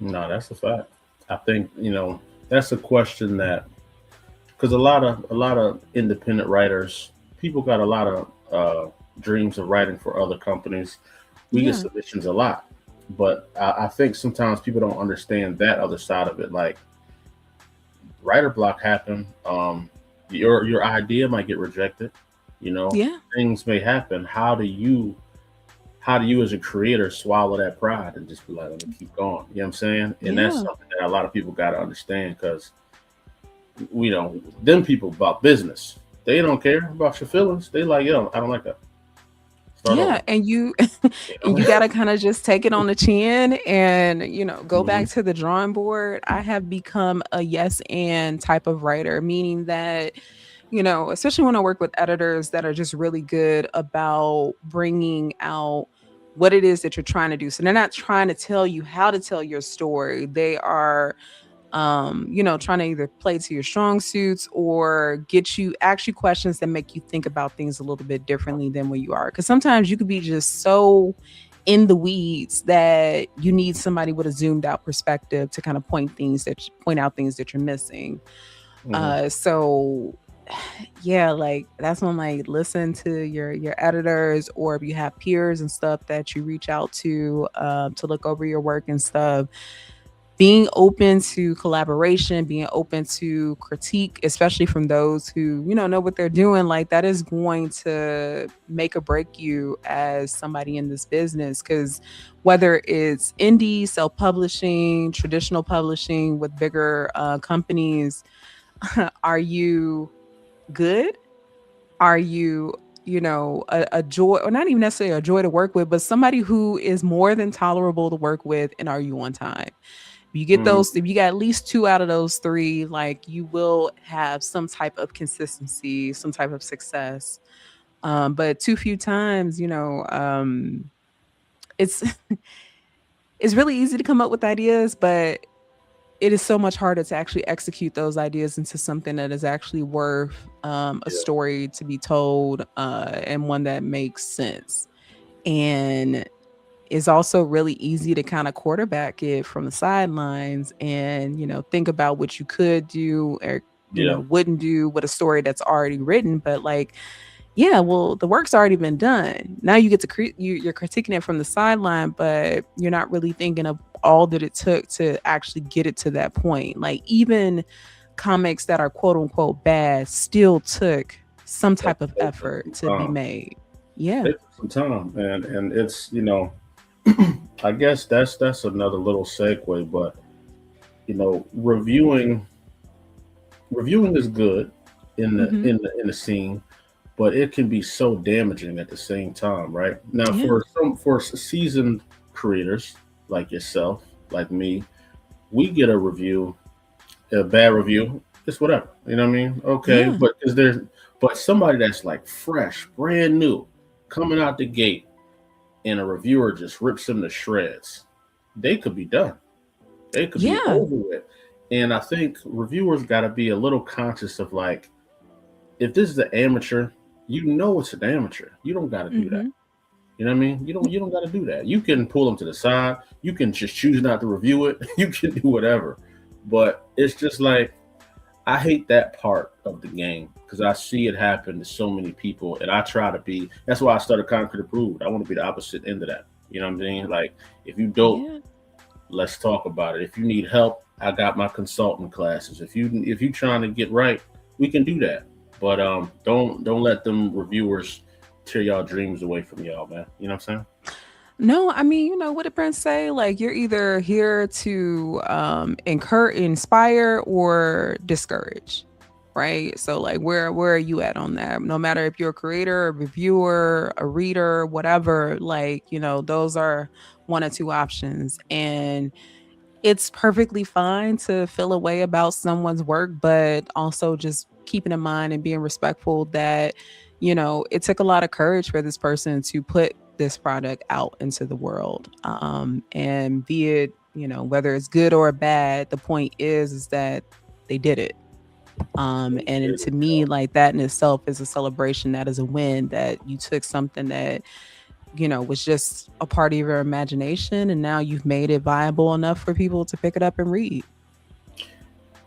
No, that's a fact. I think that's a question that because a lot of independent writers, people got a lot of dreams of writing for other companies. We get Yeah. submissions a lot, but I think sometimes people don't understand that other side of it. Like writer block happen. Your idea might get rejected. You know, Yeah. things may happen. How do you as a creator swallow that pride and just be like, let me keep going? You know what I'm saying? And that's Yeah. something that a lot of people got to understand because them people about business. They don't care about your feelings. They like, yo, I don't like that. Start over. Yeah, and you You and you know? got to kind of just take it on the chin and go Hmm. back to the drawing board. I have become a yes and type of writer, meaning that especially when I work with editors that are just really good about bringing out what it is that you're trying to do. So they're not trying to tell you how to tell your story. They are trying to either play to your strong suits or get you ask you questions that make you think about things a little bit differently than where you are. Because sometimes you could be just so in the weeds that you need somebody with a zoomed out perspective to kind of point out things that you're missing. Hmm. So yeah, like that's when like listen to your editors, or if you have peers and stuff that you reach out to look over your work and stuff, being open to collaboration, being open to critique, especially from those who, know what they're doing, like that is going to make or break you as somebody in this business. Because whether it's indie, self publishing, traditional publishing with bigger companies, are you good? Are you, a joy, or not even necessarily a joy to work with, but somebody who is more than tolerable to work with, and are you on time? If you get Mm, those, if you got at least two out of those three, like you will have some type of consistency, some type of success. But too few times, it's it's really easy to come up with ideas, but it is so much harder to actually execute those ideas into something that is actually worth a yeah, story to be told, and one that makes sense. And it's also really easy to kind of quarterback it from the sidelines and, think about what you could do or, yeah, wouldn't do with a story that's already written. But like, yeah, well, the work's already been done. Now you get to you're critiquing it from the sideline, but you're not really thinking of all that it took to actually get it to that point. Like even comics that are quote unquote bad still took some they, type of they took effort some to be time. made. Yeah. They took some time, and it's I guess that's another little segue, but reviewing is good in the Hmm. in the scene, but it can be so damaging at the same time, right? Now, Yeah. for seasoned creators like yourself, like me, we get a review, a bad review, it's whatever. You know what I mean? Okay, Yeah. but is there, but somebody that's like fresh, brand new, coming out the gate, and a reviewer just rips them to shreds, they could be done. They could be Yeah. over with. And I think reviewers got to be a little conscious of like, if this is an amateur, it's an amateur. You don't got to do that. Hmm. You know what I mean? You don't got to do that. You can pull them to the side. You can just choose not to review it. You can do whatever. But it's just like I hate that part of the game because I see it happen to so many people, and I try to be. That's why I started Concrete Approved. I want to be the opposite end of that. You know what I'm saying? Like if you don't, Yeah. let's talk about it. If you need help, I got my consultant classes. If you trying to get right, we can do that. But don't let them reviewers tear y'all dreams away from y'all, man. You know what I'm saying? No, I mean, what did Prince say? Like you're either here to inspire or discourage, right? So like where are you at on that? No matter if you're a creator, a reviewer, a reader, whatever, like, those are one or two options. And it's perfectly fine to feel a way about someone's work, but also just keeping in mind and being respectful that, it took a lot of courage for this person to put this product out into the world. And be it, whether it's good or bad, the point is that they did it. And to me, like that in itself is a celebration. That is a win that you took something that was just a part of your imagination, and now you've made it viable enough for people to pick it up and read.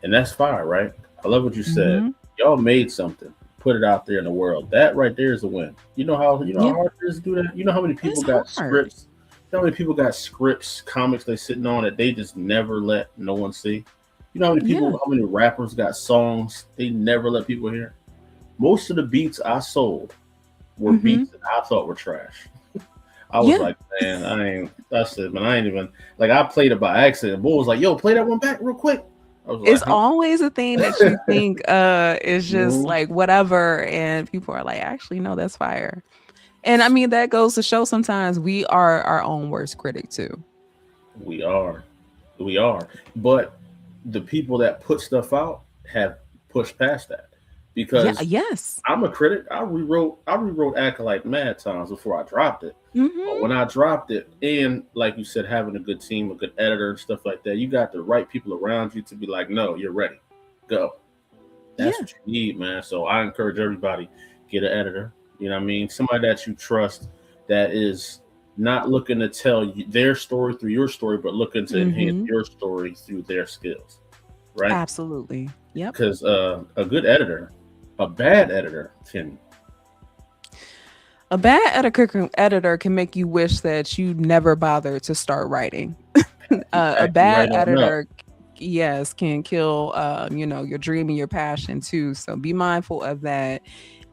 And that's fire, right? I love what you said. Hmm. Y'all made something, put it out there in the world. That right there is a win. You know how Yeah, hard it is to do that. You know how many people it's got hard. scripts. You know how many people got scripts, comics they sitting on that they just never let no one see. You know Yeah. how many rappers got songs they never let people hear. Most of the beats I sold were Hmm. beats that I thought were trash. I was Yeah. like, man, I ain't. That's it, man. I ain't even like. I played it by accident. Bull was like, "Yo, play that one back real quick." I was It's like, "Huh?" always a thing that you think is just Mhm. like whatever, and people are like, actually, no, that's fire. And I mean, that goes to show sometimes we are our own worst critic too. We are, we are. But the people that put stuff out have pushed past that Yeah. because Yes. I'm a critic. I rewrote Acolyte mad times before I dropped it. But Hmm. when I dropped it, and like you said, having a good team, a good editor, and stuff like that, you got the right people around you to be like, no, you're ready, go. That's Yeah. what you need, man. So I encourage everybody get an editor. You know what I mean? Somebody that you trust that is not looking to tell you their story through your story, but looking to enhance Hmm. your story through their skills, right? Absolutely. Yep. Because a good editor, a bad editor can A bad editor can make you wish that you never bothered to start writing. A pack you bad right on up. editor, yes, can kill your dream and your passion too. So be mindful of that.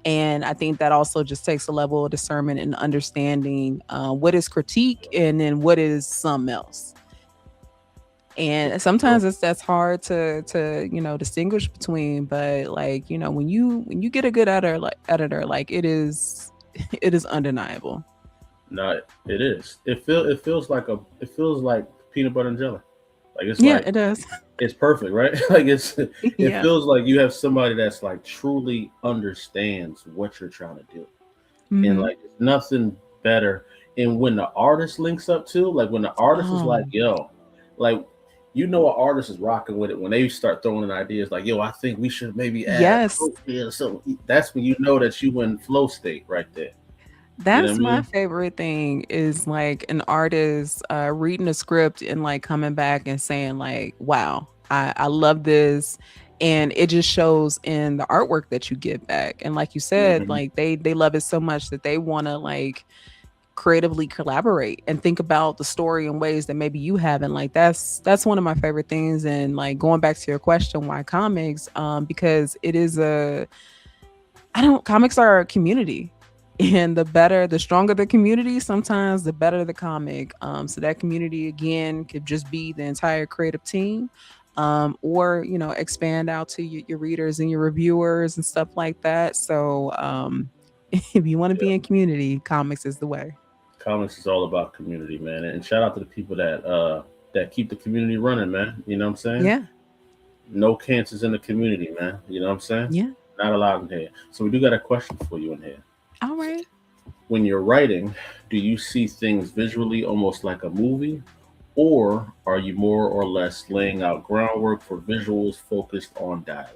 And I think that also just takes a level of discernment and understanding what is critique and then what is something else. And sometimes that's hard to distinguish between. But like when you get a good editor, like it is. it is undeniable. No, it is. It feels like peanut butter and jelly. Like it's Yeah, like it does. it's perfect, right? Like it Yeah. feels like you have somebody that's like truly understands what you're trying to do. And Hmm. like it's nothing better. And when the artist links up too, like when the artist is like, Oh, yo, like an artist is rocking with it when they start throwing in ideas like, yo, I think we should maybe add a yes. quote here or something. That's when you know that you in flow state right there. You know what That's I my mean? favorite thing is like an artist reading a script and like coming back and saying like, wow, I love this. And it just shows in the artwork that you get back. And like you said, Hmm. like they love it so much that they want to like creatively collaborate and think about the story in ways that maybe you haven't. Like that's one of my favorite things. And like going back to your question, why comics? Because it is a I don't comics are a community. And the stronger the community, sometimes the better the comic. So that community again could just be the entire creative team, or expand out to your readers and your reviewers and stuff like that. So if you want to Yeah. be in community, comics is the way. Comics is all about community, man. And shout out to the people that keep the community running, man. You know what I'm saying? Yeah, No cancers in the community, man. You know what I'm saying? yeah. Not allowed in here. So we do got a question for you in here. All right. When you're writing, do you see things visually almost like a movie, or are you more or less laying out groundwork for visuals focused on dialogue?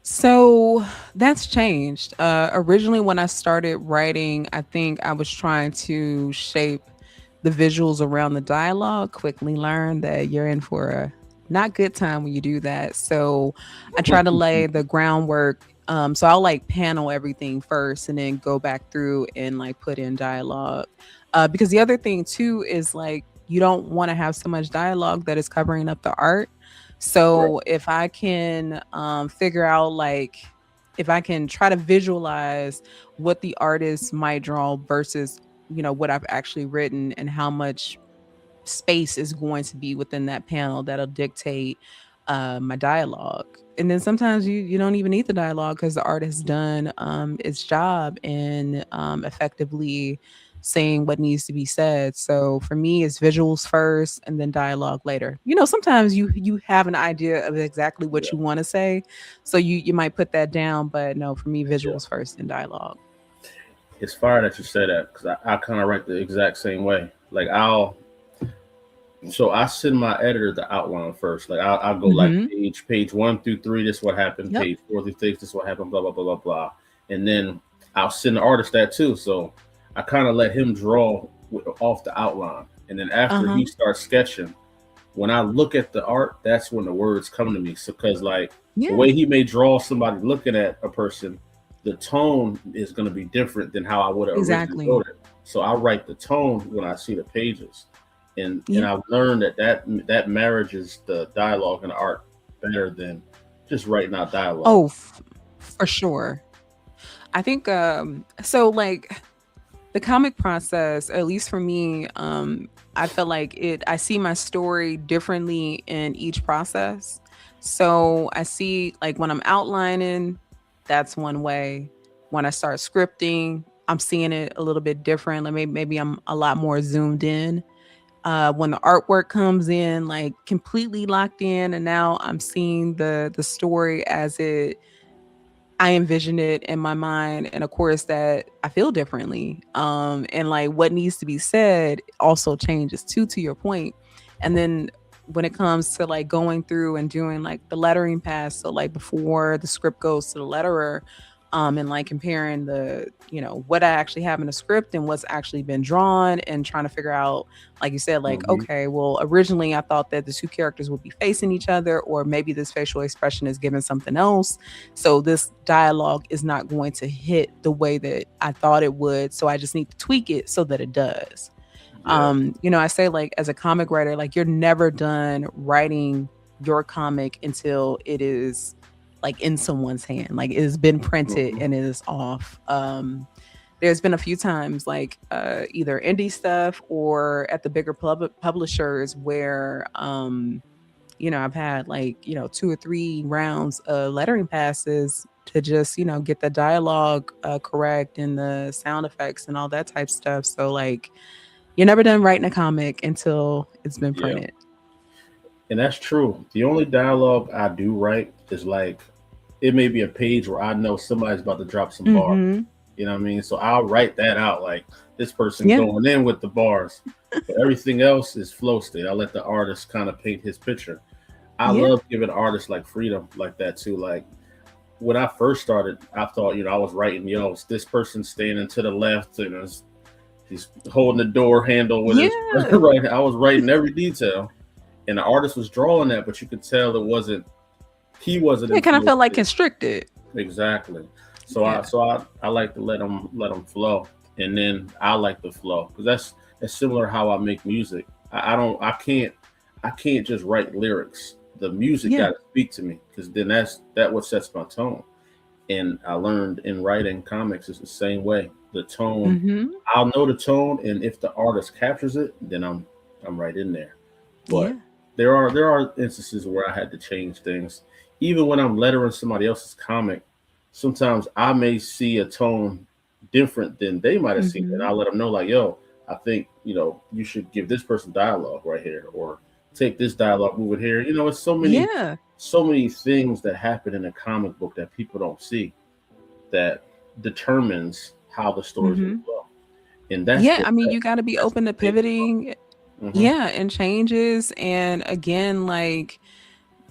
So that's changed. Originally, when I started writing, I think I was trying to shape the visuals around the dialogue. Quickly learned that you're in for a not good time when you do that. So I try to lay the groundwork. So I'll like panel everything first and then go back through and like put in dialogue. Because the other thing too is like you don't want to have so much dialogue that is covering up the art. Right. So if I can figure out like if I can try to visualize what the artist might draw versus what I've actually written and how much space is going to be within that panel that'll dictate my dialogue. And then sometimes you don't even need the dialogue because the art has done its job in effectively saying what needs to be said. So for me, it's visuals first and then dialogue later. Sometimes you have an idea of exactly what Yeah. you want to say, so you might put that down. But no, for me, Yeah. visuals first and dialogue. It's fire that you say that because I kind of write the exact same way. Like I send my editor the outline first. Like I'll go like Hmm. page 1 through 3. This is what happened. Yep. Page 4 through 6. This is what happened. Blah blah blah blah blah. And then I'll send the artist that too. So I kind of let him draw off the outline. And then Uh after huh. he starts sketching, when I look at the art, that's when the words come to me. So because like the Yeah. way he may draw somebody looking at a person, the tone is going to be different than how I would have originally Exactly. wrote it. So I write the tone when I see the pages, and Yeah. I've learned that marriages the dialogue and the art better than just writing out dialogue. Oh, for sure. I think so like the comic process, at least for me, I feel like I see my story differently in each process. So I see like when I'm outlining, that's one way. When I start scripting, I'm seeing it a little bit different. Like maybe I'm a lot more zoomed in. When the artwork comes in, like completely locked in, and now I'm seeing the story as I envision it in my mind, and of course that I feel differently. And like what needs to be said also changes too, to your point. And then when it comes to like going through and doing like the lettering pass, so like before the script goes to the letterer, and like comparing what I actually have in the script and what's actually been drawn, and trying to figure out, like you said, like, Hmm. okay, well, originally I thought that the two characters would be facing each other, or maybe this facial expression is given something else. So this dialogue is not going to hit the way that I thought it would. So I just need to tweak it so that it does. Yeah. I say like as a comic writer, like you're never done writing your comic until it is like in someone's hand, like it has been printed Hmm. and it is off. There's been a few times like either indie stuff or at the bigger publishers where I've had like 2 or 3 rounds of lettering passes to just, get the dialogue correct and the sound effects and all that type stuff. So like you're never done writing a comic until it's been Yeah, printed. and that's true. The only dialogue I do write is like it may be a page where I know somebody's about to drop some bars. Mm-hmm. You know what I mean? So I'll write that out like this person Yeah. going in with the bars. But everything else is flow state. I let the artist kind of paint his picture. I Yeah. love giving artists like freedom like that too. Like when I first started, I thought, I was writing, it's this person standing to the left and he's holding the door handle with his Yeah. right. I was writing every detail, and the artist was drawing that, but you could tell he wasn't It in kind of flow felt like state. constricted. Exactly. So Yeah. I like to let them flow, and then I like the flow because that's similar how I make music. I don't I can't just write lyrics. The music Yeah. got to speak to me because then that what sets my tone. And I learned in writing comics is the same way. The tone, Mm-hmm. I'll know the tone, and if the artist captures it, then I'm right in there. But Yeah. there are instances where I had to change things. Even when I'm lettering somebody else's comic, sometimes I may see a tone different than they might have seen, and Mm-hmm. I'll let them know like, "Yo, I think you should give this person dialogue right here, or take this dialogue, move it here." It's Yeah. so many things that happen in a comic book that people don't see that determines how the story is going Mm-hmm. to flow, and that's Yeah. the I mean, you got to be that's open to what makes it pivoting. fun. Yeah. And changes. And again, like,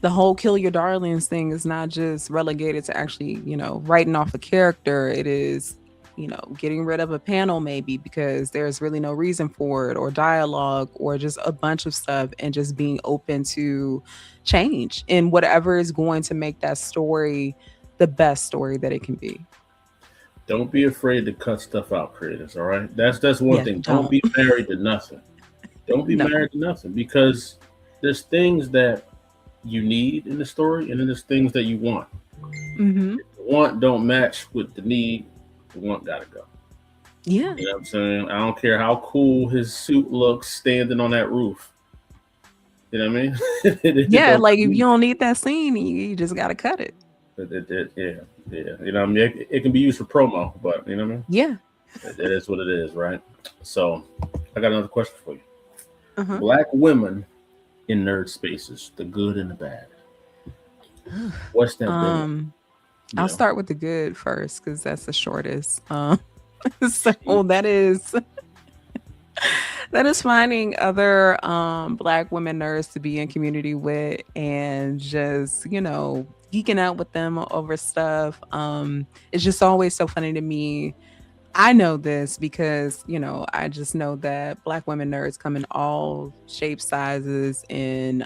the whole kill your darlings thing is not just relegated to actually, writing off a character. It is, getting rid of a panel maybe because there's really no reason for it, or dialogue, or just a bunch of stuff, and just being open to change in whatever is going to make that story the best story that it can be. Don't be afraid to cut stuff out, creators. All right, that's one Yeah, thing. Don't don't. be married to nothing. Don't be No. married to nothing because there's things that you need in the story, and then there's things that you want. Mm-hmm. The want don't match with the need. The want gotta go. Yeah. You know what I'm saying? I don't care how cool his suit looks standing on that roof. You know what I mean? it Yeah, don't like if you need. don't need that scene, you just gotta cut it. Yeah, yeah. You know what I mean? It can be used for promo, but you know what I mean? Yeah. It is what it is, right? So, I got another question for you. Uh-huh. Black women in nerd spaces, the good and the bad. What's that been like? um You I'll know, start with the good first because that's the shortest. So sheesh. that is finding other Black women nerds to be in community with, and just geeking out with them over stuff. It's just always so funny to me. I know this because I just know that Black women nerds come in all shapes, sizes, and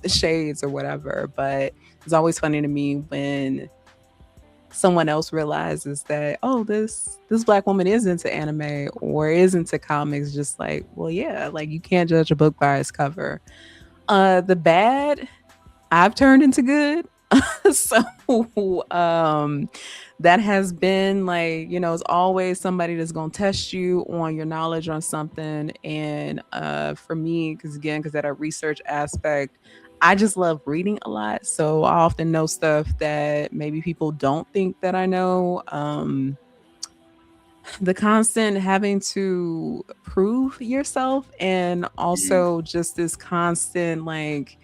shades or whatever. But it's always funny to me when someone else realizes that, oh, this Black woman is into anime or is into comics. Just like, well, yeah, like you can't judge a book by its cover. The bad I've turned into good. So that has been like, it's always somebody that's going to test you on your knowledge on something. And for me, because that a research aspect, I just love reading a lot. So I often know stuff that maybe people don't think that I know. The constant having to prove yourself, and Mhm. also just this constant like,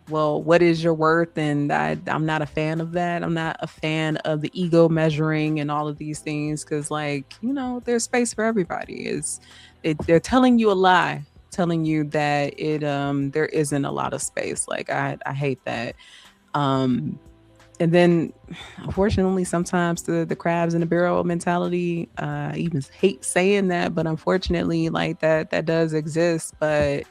well, what is your worth? And I'm not a fan of that. I'm not a fan of the ego measuring and all of these things because, like, there's space for everybody. They're telling you a lie, telling you that there isn't a lot of space. Like, I hate that. Um, and then, unfortunately, sometimes the crabs in the barrel mentality. I even hate saying that, but unfortunately, like that does exist. But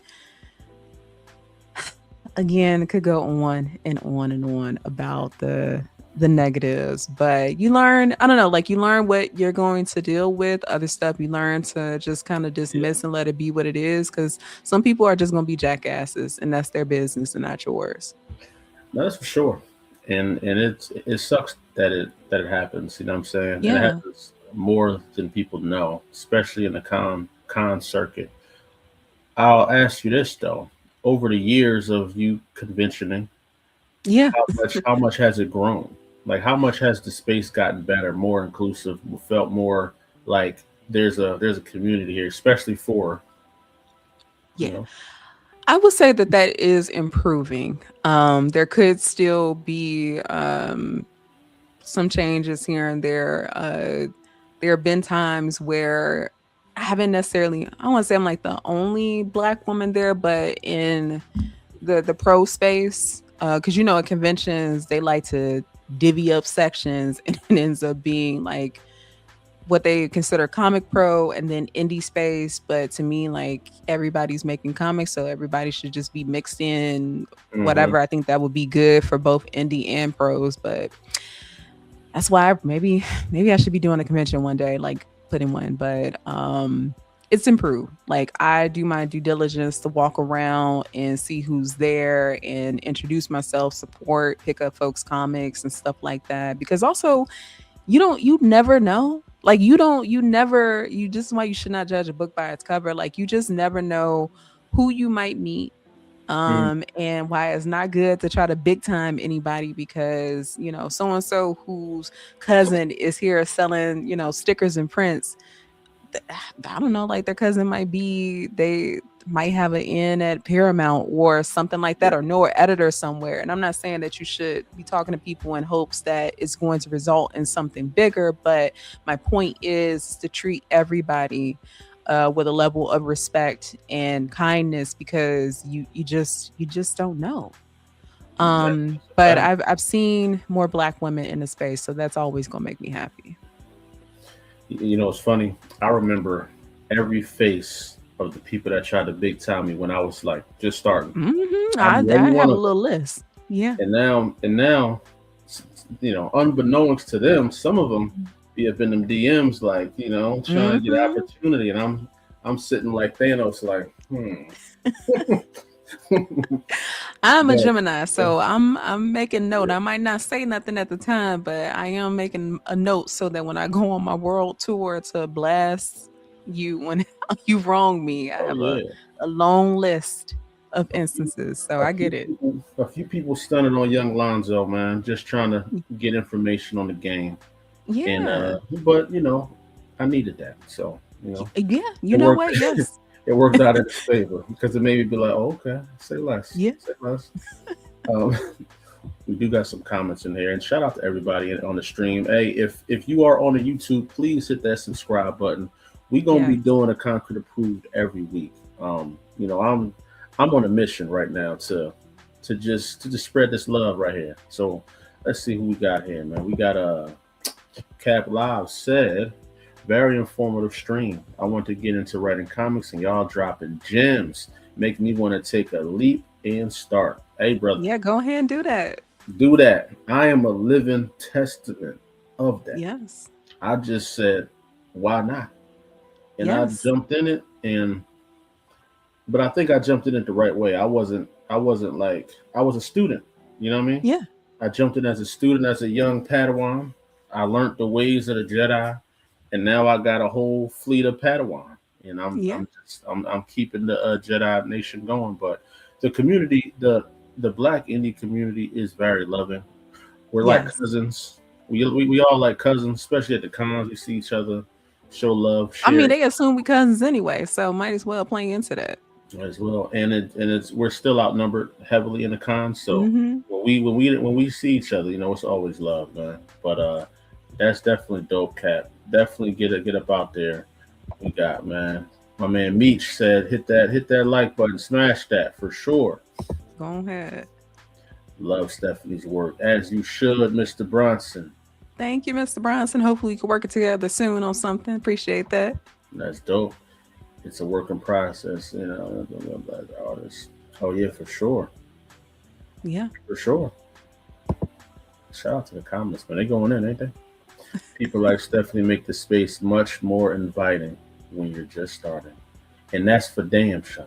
again, it could go on and on and on about the negatives, but you learn, I don't know, like you learn what you're going to deal with. Other stuff you learn to just kind of Yeah, dismiss and let it be what it is, because some people are just going to be jackasses, and that's their business and not yours. no, that's for sure. And it sucks that it happens. You know what I'm saying? And it Yeah. happens more than people know, especially in the con circuit. I'll ask you this though: over the years of you conventioning, Yeah. how much has it grown? Like, how much has the space gotten better, more inclusive, felt more like there's a community here, especially for you Yeah. know. I would say that that is improving. There could still be some changes here and there. There have been times where I haven't necessarily, I don't want to say I'm like the only black woman there, but in the pro space, because at conventions they like to divvy up sections, and it ends up being like what they consider comic pro and then indie space. But to me, like, everybody's making comics, so everybody should just be mixed in. Hmm. Whatever, I think that would be good for both indie and pros. But that's why maybe I should be doing a convention one day, like putting one. But it's improved. Like, I do my due diligence to walk around and see who's there and introduce myself, support, pick up folks' comics and stuff like that. Because also, you never know. Like, you just, why you should not judge a book by its cover. Like, you just never know who you might meet, and why it's not good to try to big time anybody, because so and so whose cousin is here selling stickers and prints. I don't know, like, their cousin might be, they might have an in at Paramount or something like that, or know an editor somewhere. And I'm not saying that you should be talking to people in hopes that it's going to result in something bigger, but my point is to treat everybody with a level of respect and kindness, because you just don't know. That's a But fact. I've seen more black women in the space, so that's always gonna make me happy. It's funny. I remember every face of the people that tried to big time me when I was like just starting. I I knew every I one have a of them. little list. Yeah. And now, unbeknownst to them, some of them be up in them DMs, like, trying to get Hmm. opportunity, and I'm sitting like Thanos, like, I'm a but Gemini, so I'm making note. I might not say nothing at the time, but I am making a note so that when I go on my world tour to blast you when you wrong me, I oh have yeah, a long list of a few, instances. So a I few get it. people, a few people stunning on young Lonzo, man, just trying to get information on the game, and Yeah. but I needed that, so Yeah. You it know worked. what? Yes. It worked out in his favor because it made me be like, oh, okay, say less, Yeah. say less. Um, we do got some comments in here, and shout out to everybody on the stream. Hey, if you are on the YouTube, please hit that subscribe button. We gonna be Yes. doing a Concrete Approved every week. I'm on a mission right now to just spread this love right here. So let's see who we got here, man. We got Cap Live said, very informative stream. I want to get into writing comics, and y'all dropping gems make me want to take a leap and start. Hey, brother, Yeah. Go ahead and do that. do that. I am a living testament of that. Yes. I just said, why not? And I Yes. jumped in it, but I think I jumped in it the right way. I wasn't like, I was a student. You know what I mean? Yeah. I jumped in as a student, as a young Padawan. I learned the ways of the Jedi, and now I got a whole fleet of Padawan, and I'm Yeah. I'm just I'm keeping the Jedi Nation going. But the community, the Black indie community, is very loving. We're like Yes. cousins. We all like cousins, especially at the cons. We see each other, show love, I mean, share they assume we cousins anyway, so might as well play into that. as well. And it's we're still outnumbered heavily in the cons. So Hmm. when we see each other, it's always love, man. But that's definitely dope, Cap. Definitely get up out there. We got, man. My man Meech said, hit that like button, smash that for sure. Go ahead. Love Stephanie's work, as you should, Mr. Bronson. Thank you, Mr. Bronson. Hopefully, we can work it together soon on something. Appreciate that. That's dope. It's a working process, artists. Oh yeah, for sure, Yeah. for sure. Shout out to the comments, man. They going in, ain't they? People like Stephanie make the space much more inviting when you're just starting, and that's for damn sure.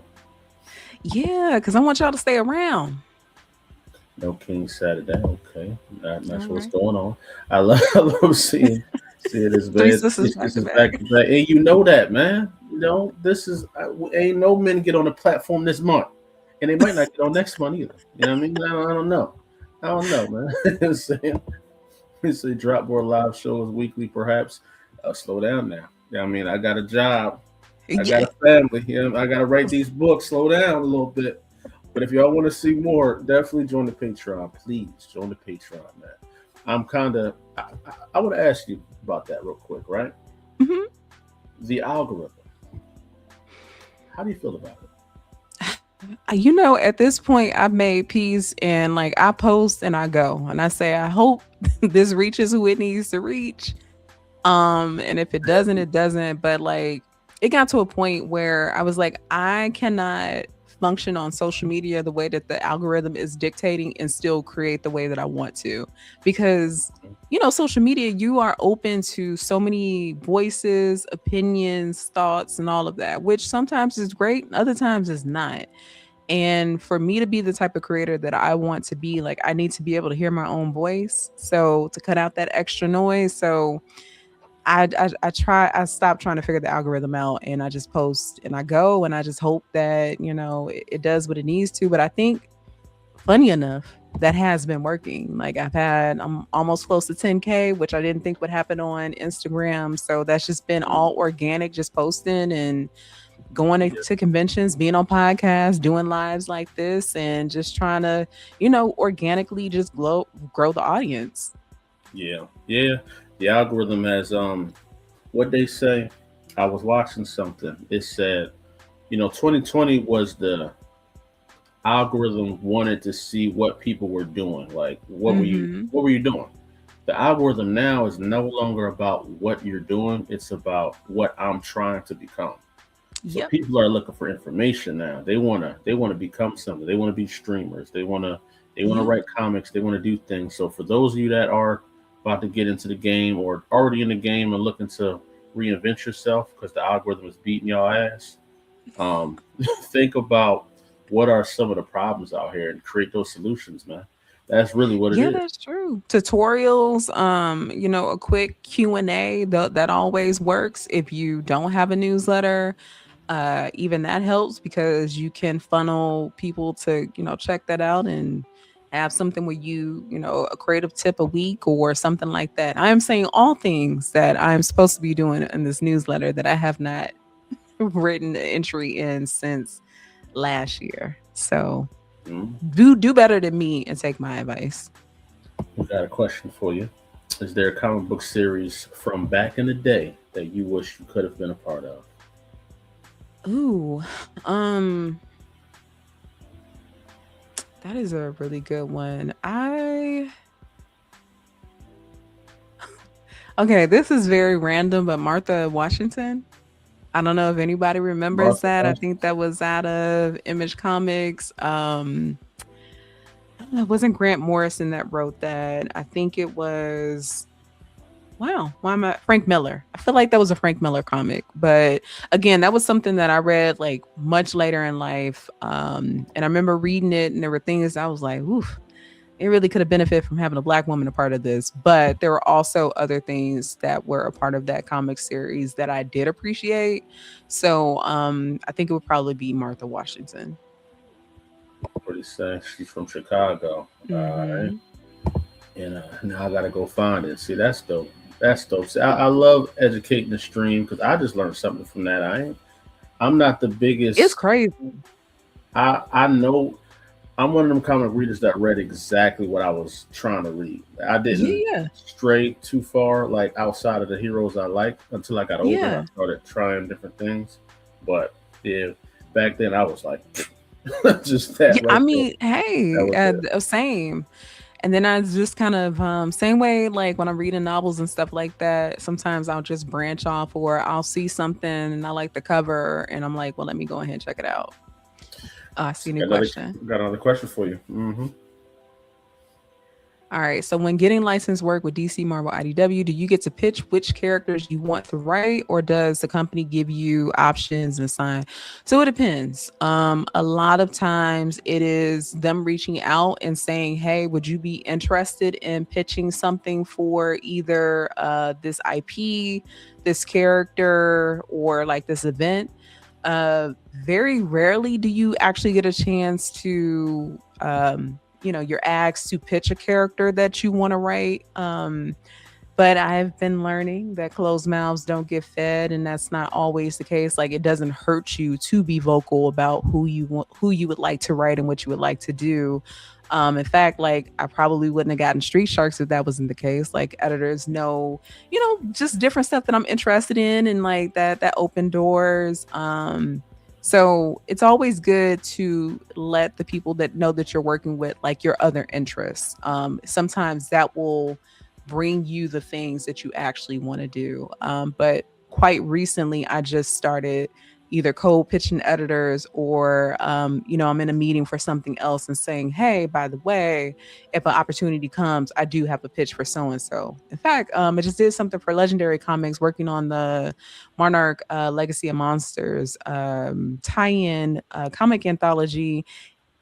Yeah, because I want y'all to stay around. No King Saturday, okay. Not All sure what's right. going on. I love seeing this Three bed. sisters back This to is back. back to back, and you know that, man. This is ain't no men get on the platform this month, and they might not get on next month either. You know what I mean? I don't know. I don't know, man. You know what I'm saying? We say drop more live shows weekly, perhaps. Slow down now. Yeah, I mean, I got a job. I got Yeah. a family. You know, I got to write these books. Slow down a little bit. But if y'all want to see more, definitely join the Patreon. Please join the Patreon, man. I'm kind of. I want to ask you about that real quick, right? Mhm. The algorithm. How do you feel about it? At this point, I've made peace and like I post and I go and I say, I hope this reaches who it needs to reach. And if it doesn't, it doesn't. But like it got to a point where I was like, I cannot function on social media the way that the algorithm is dictating and still create the way that I want to. Because, social media, you are open to so many voices, opinions, thoughts, and all of that, which sometimes is great, other times is not. And for me to be the type of creator that I want to be, like I need to be able to hear my own voice. So to cut out that extra noise. So I stopped trying to figure the algorithm out and I just post and I go and I just hope that, it does what it needs to. But I think funny enough, that has been working. Like I'm almost close to 10K, which I didn't think would happen on Instagram. So that's just been all organic, just posting and going Yeah, to conventions, being on podcasts, doing lives like this, and just trying to, organically just grow the audience. yeah, yeah. The algorithm has what they say. I was watching something. It said, 2020 was the algorithm wanted to see what people were doing. Like, Mm-hmm. what were you doing? The algorithm now is no longer about what you're doing. It's about what I'm trying to become. So Yep. people are looking for information now. They wanna become something. They want to be streamers. They wanna Yep. write comics. They want to do things. So for those of you that are about to get into the game or already in the game and looking to reinvent yourself because the algorithm is beating y'all ass, um, think about what are some of the problems out here and create those solutions, man. That's really what it Yeah, is. that's true. Tutorials, a quick Q&A that always works. If you don't have a newsletter, even that helps because you can funnel people to, check that out and have something where a creative tip a week or something like that. I am saying all things that I'm supposed to be doing in this newsletter that I have not written the entry in since last year. So Mhm. do better than me and take my advice. We got a question for you. Is there a comic book series from back in the day that you wish you could have been a part of? Ooh, um, that is a really good one. Okay, this is very random, but Martha Washington. I don't know if anybody remembers Martha that. I think Washington? that was out of Image Comics. I don't know, it wasn't Grant Morrison that wrote that. I think it was wow, why am I Frank Miller? I feel like that was a Frank Miller comic, but again, that was something that I read like much later in life. And I remember reading it, and there were things I was like, "Oof, it really could have benefited from having a black woman a part of this." But there were also other things that were a part of that comic series that I did appreciate. So I think it would probably be Martha Washington. What do you say? She's from Chicago. All right. Hmm. And now I gotta go find it. See, that's dope. That's dope. See, I love educating the stream because I just learned something from that. I'm not the It's biggest. crazy. I know I'm one of them comic readers that read exactly what I was trying to read. I didn't Yeah, stray too far, like outside of the heroes I liked until I got older. I yeah, started trying different things. But yeah, back then I was like, just that yeah. I right there. mean, That hey, was it. same. And then I just kind of same way like when I'm reading novels and stuff like that, sometimes I'll just branch off or I'll see something and I like the cover and I'm like, well, let me go ahead and check it out. I see a new question. Got another question for you. All right. So when getting licensed work with DC, Marvel, IDW, do you get to pitch which characters you want to write, or does the company give you options and assign? So it depends. A lot of times it is them reaching out and saying, "Hey, would you be interested in pitching something for either this IP, this character, or like this event?" Very rarely do you actually get a chance to you're asked to pitch a character that you want to write. But I've been learning that closed mouths don't get fed, and that's not always the case. Like, it doesn't hurt you to be vocal about who you would like to write and what you would like to do. In fact, like, I probably wouldn't have gotten Street Sharks if that wasn't the case. Like, editors know, just different stuff that I'm interested in, and like that open doors. So it's always good to let the people that know that you're working with like your other interests. Sometimes that will bring you the things that you actually want to do. But quite recently, I just started either cold pitching editors or, I'm in a meeting for something else and saying, hey, by the way, if an opportunity comes, I do have a pitch for so and so. In fact, I just did something for Legendary Comics, working on the Monarch Legacy of Monsters tie-in comic anthology.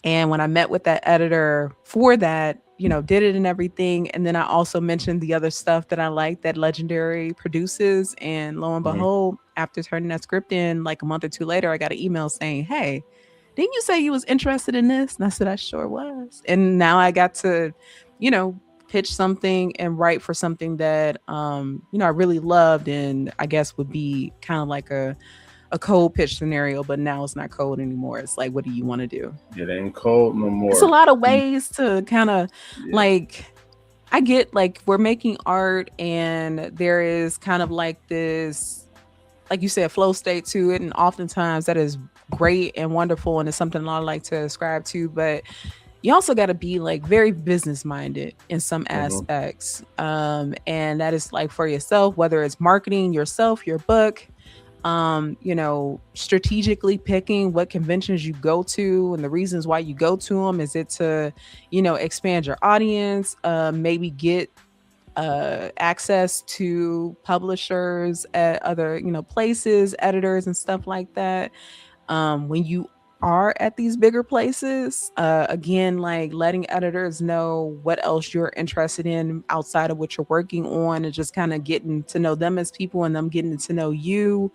And when I met with that editor for that, did it and everything. And then I also mentioned the other stuff that I like that Legendary produces. And lo and Hmm. behold, after turning that script in like a month or two later, I got an email saying, hey, didn't you say you was interested in this? And I said, I sure was. And now I got to, you know, pitch something and write for something that, I really loved and I guess would be kind of like a cold pitch scenario, but now it's not cold anymore. It's like, what do you want to do? It ain't cold no It's a more. lot of ways to kind of Yeah. like, I get like we're making art and there is kind of like this, like you said, flow state to it. And oftentimes that is great and wonderful. And it's something I like to ascribe to. But you also got to be like very business minded in some Hmm. aspects. And that is like for yourself, whether it's marketing yourself, your book, strategically picking what conventions you go to and the reasons why you go to them. Is it to, expand your audience, maybe get access to publishers at other, places, editors and stuff like that. When you are at these bigger places, again, like letting editors know what else you're interested in outside of what you're working on and just kind of getting to know them as people and them getting to know you.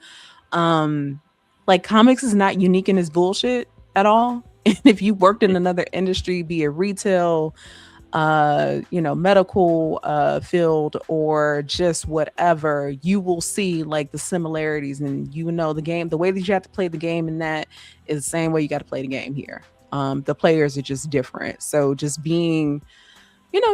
um like comics is not unique in its bullshit at all. And if you worked in another industry, be it retail, medical field or just whatever, you will see like the similarities and the game, the way that you have to play the game in that is the same way you got to play the game here. The players are just different. So just being,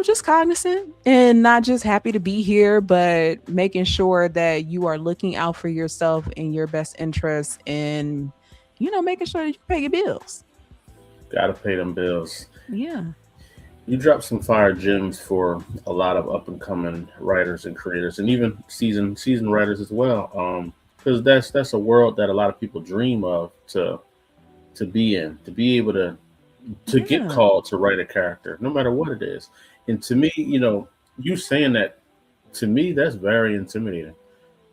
just cognizant and not just happy to be here, but making sure that you are looking out for yourself and your best interests and, making sure that you pay your bills. Gotta pay them bills. Yeah. You dropped some fire gems for a lot of up and coming writers and creators, and even seasoned writers as well. Because that's a world that a lot of people dream of to be in, to be able to get Yeah. called to write a character, no matter what it is. And to me, you saying that, to me, that's very intimidating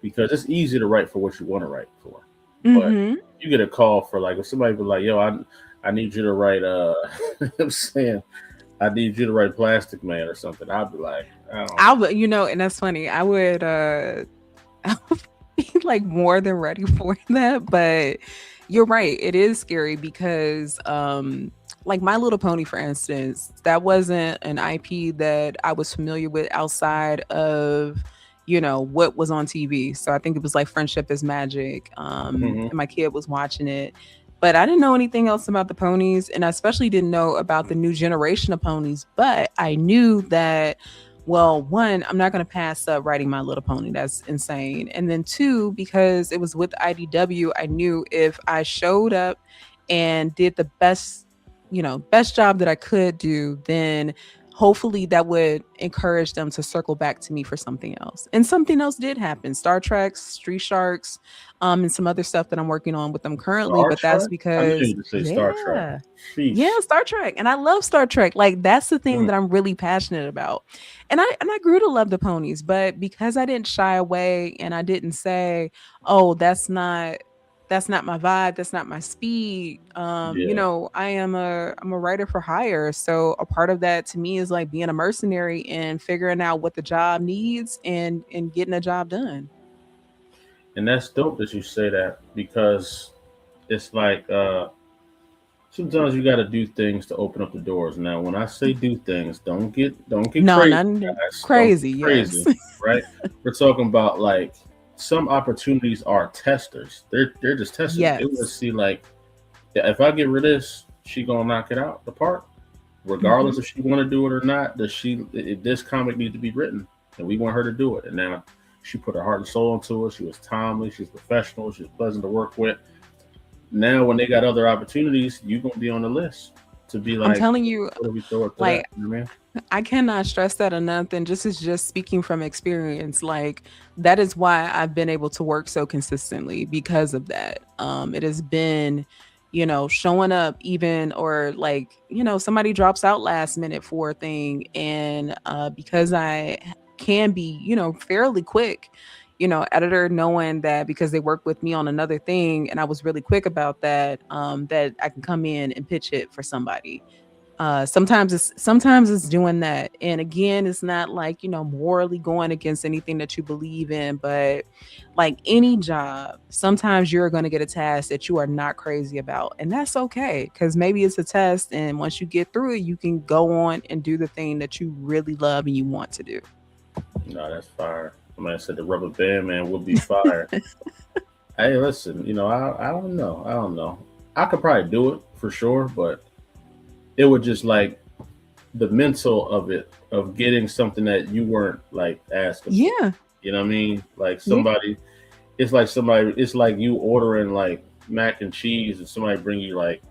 because it's easy to write for what you want to write for, but Mm-hmm. you get a call for like if somebody be like, "Yo, I need you to write," I'm saying, "I need you to write Plastic Man" or something. I'll be like, "I don't." I would, and that's funny. I would, I would be like more than ready for that. But you're right. It is scary because, like My Little Pony, for instance, that wasn't an IP that I was familiar with outside of, what was on TV. So I think it was like Friendship is Magic. Hmm. And my kid was watching it. But I didn't know anything else about the ponies, and I especially didn't know about the new generation of ponies. But I knew that, well, one, I'm not going to pass up writing My Little Pony. That's insane. And then two, because it was with IDW, I knew if I showed up and did the best job that I could do, then hopefully that would encourage them to circle back to me for something else. And something else did happen. Star Trek, Street Sharks, and some other stuff that I'm working on with them currently. Star But that's Trek. I knew you because, would say Star Trek. yeah. Yeah, Sheesh. Star Trek. And I love Star Trek. Like that's the thing Mm. that I'm really passionate about. And I grew to love the ponies, but because I didn't shy away and I didn't say, "Oh, that's not my vibe, that's not my speed." Yeah. I'm a writer for hire. So a part of that to me is like being a mercenary and figuring out what the job needs and getting a job done. And that's dope that you say that because it's like sometimes you got to do things to open up the doors. Now, when I say do things, don't get No, crazy, not guys. Don't get crazy. Yes. crazy, right? We're talking about like some opportunities are testers. They're just testers. They want to Yes. see like, yeah, if I get rid of this, she gonna knock it out the park, regardless Hmm. if she want to do it or not. Does she? This comic needs to be written, and we want her to do it. And now she put her heart and soul into it. She was timely. She's professional. She's pleasant to work with. Now, when they got other opportunities, you gonna be on the list to be I'm like, telling you, what do we throw it to like that? You know what I mean? I cannot stress that enough. And just is just speaking from experience, like that is why I've been able to work so consistently because of that. It has been, showing up even or like, somebody drops out last minute for a thing. And because I can be, fairly quick, editor knowing that because they work with me on another thing and I was really quick about that, that I can come in and pitch it for somebody. Sometimes it's doing that, and again, it's not like morally going against anything that you believe in, but like any job, sometimes you're going to get a task that you are not crazy about, and that's okay because maybe it's a test, and once you get through it, you can go on and do the thing that you really love and you want to do. No, that's fire. I mean, I said the rubber band man would be fire. Hey, listen, I don't know. I don't know. I could probably do it for sure, but it would just like the mental of it, of getting something that you weren't like asking for. Yeah, You know what I mean? Like yeah, it's like you ordering like mac and cheese and somebody bring you like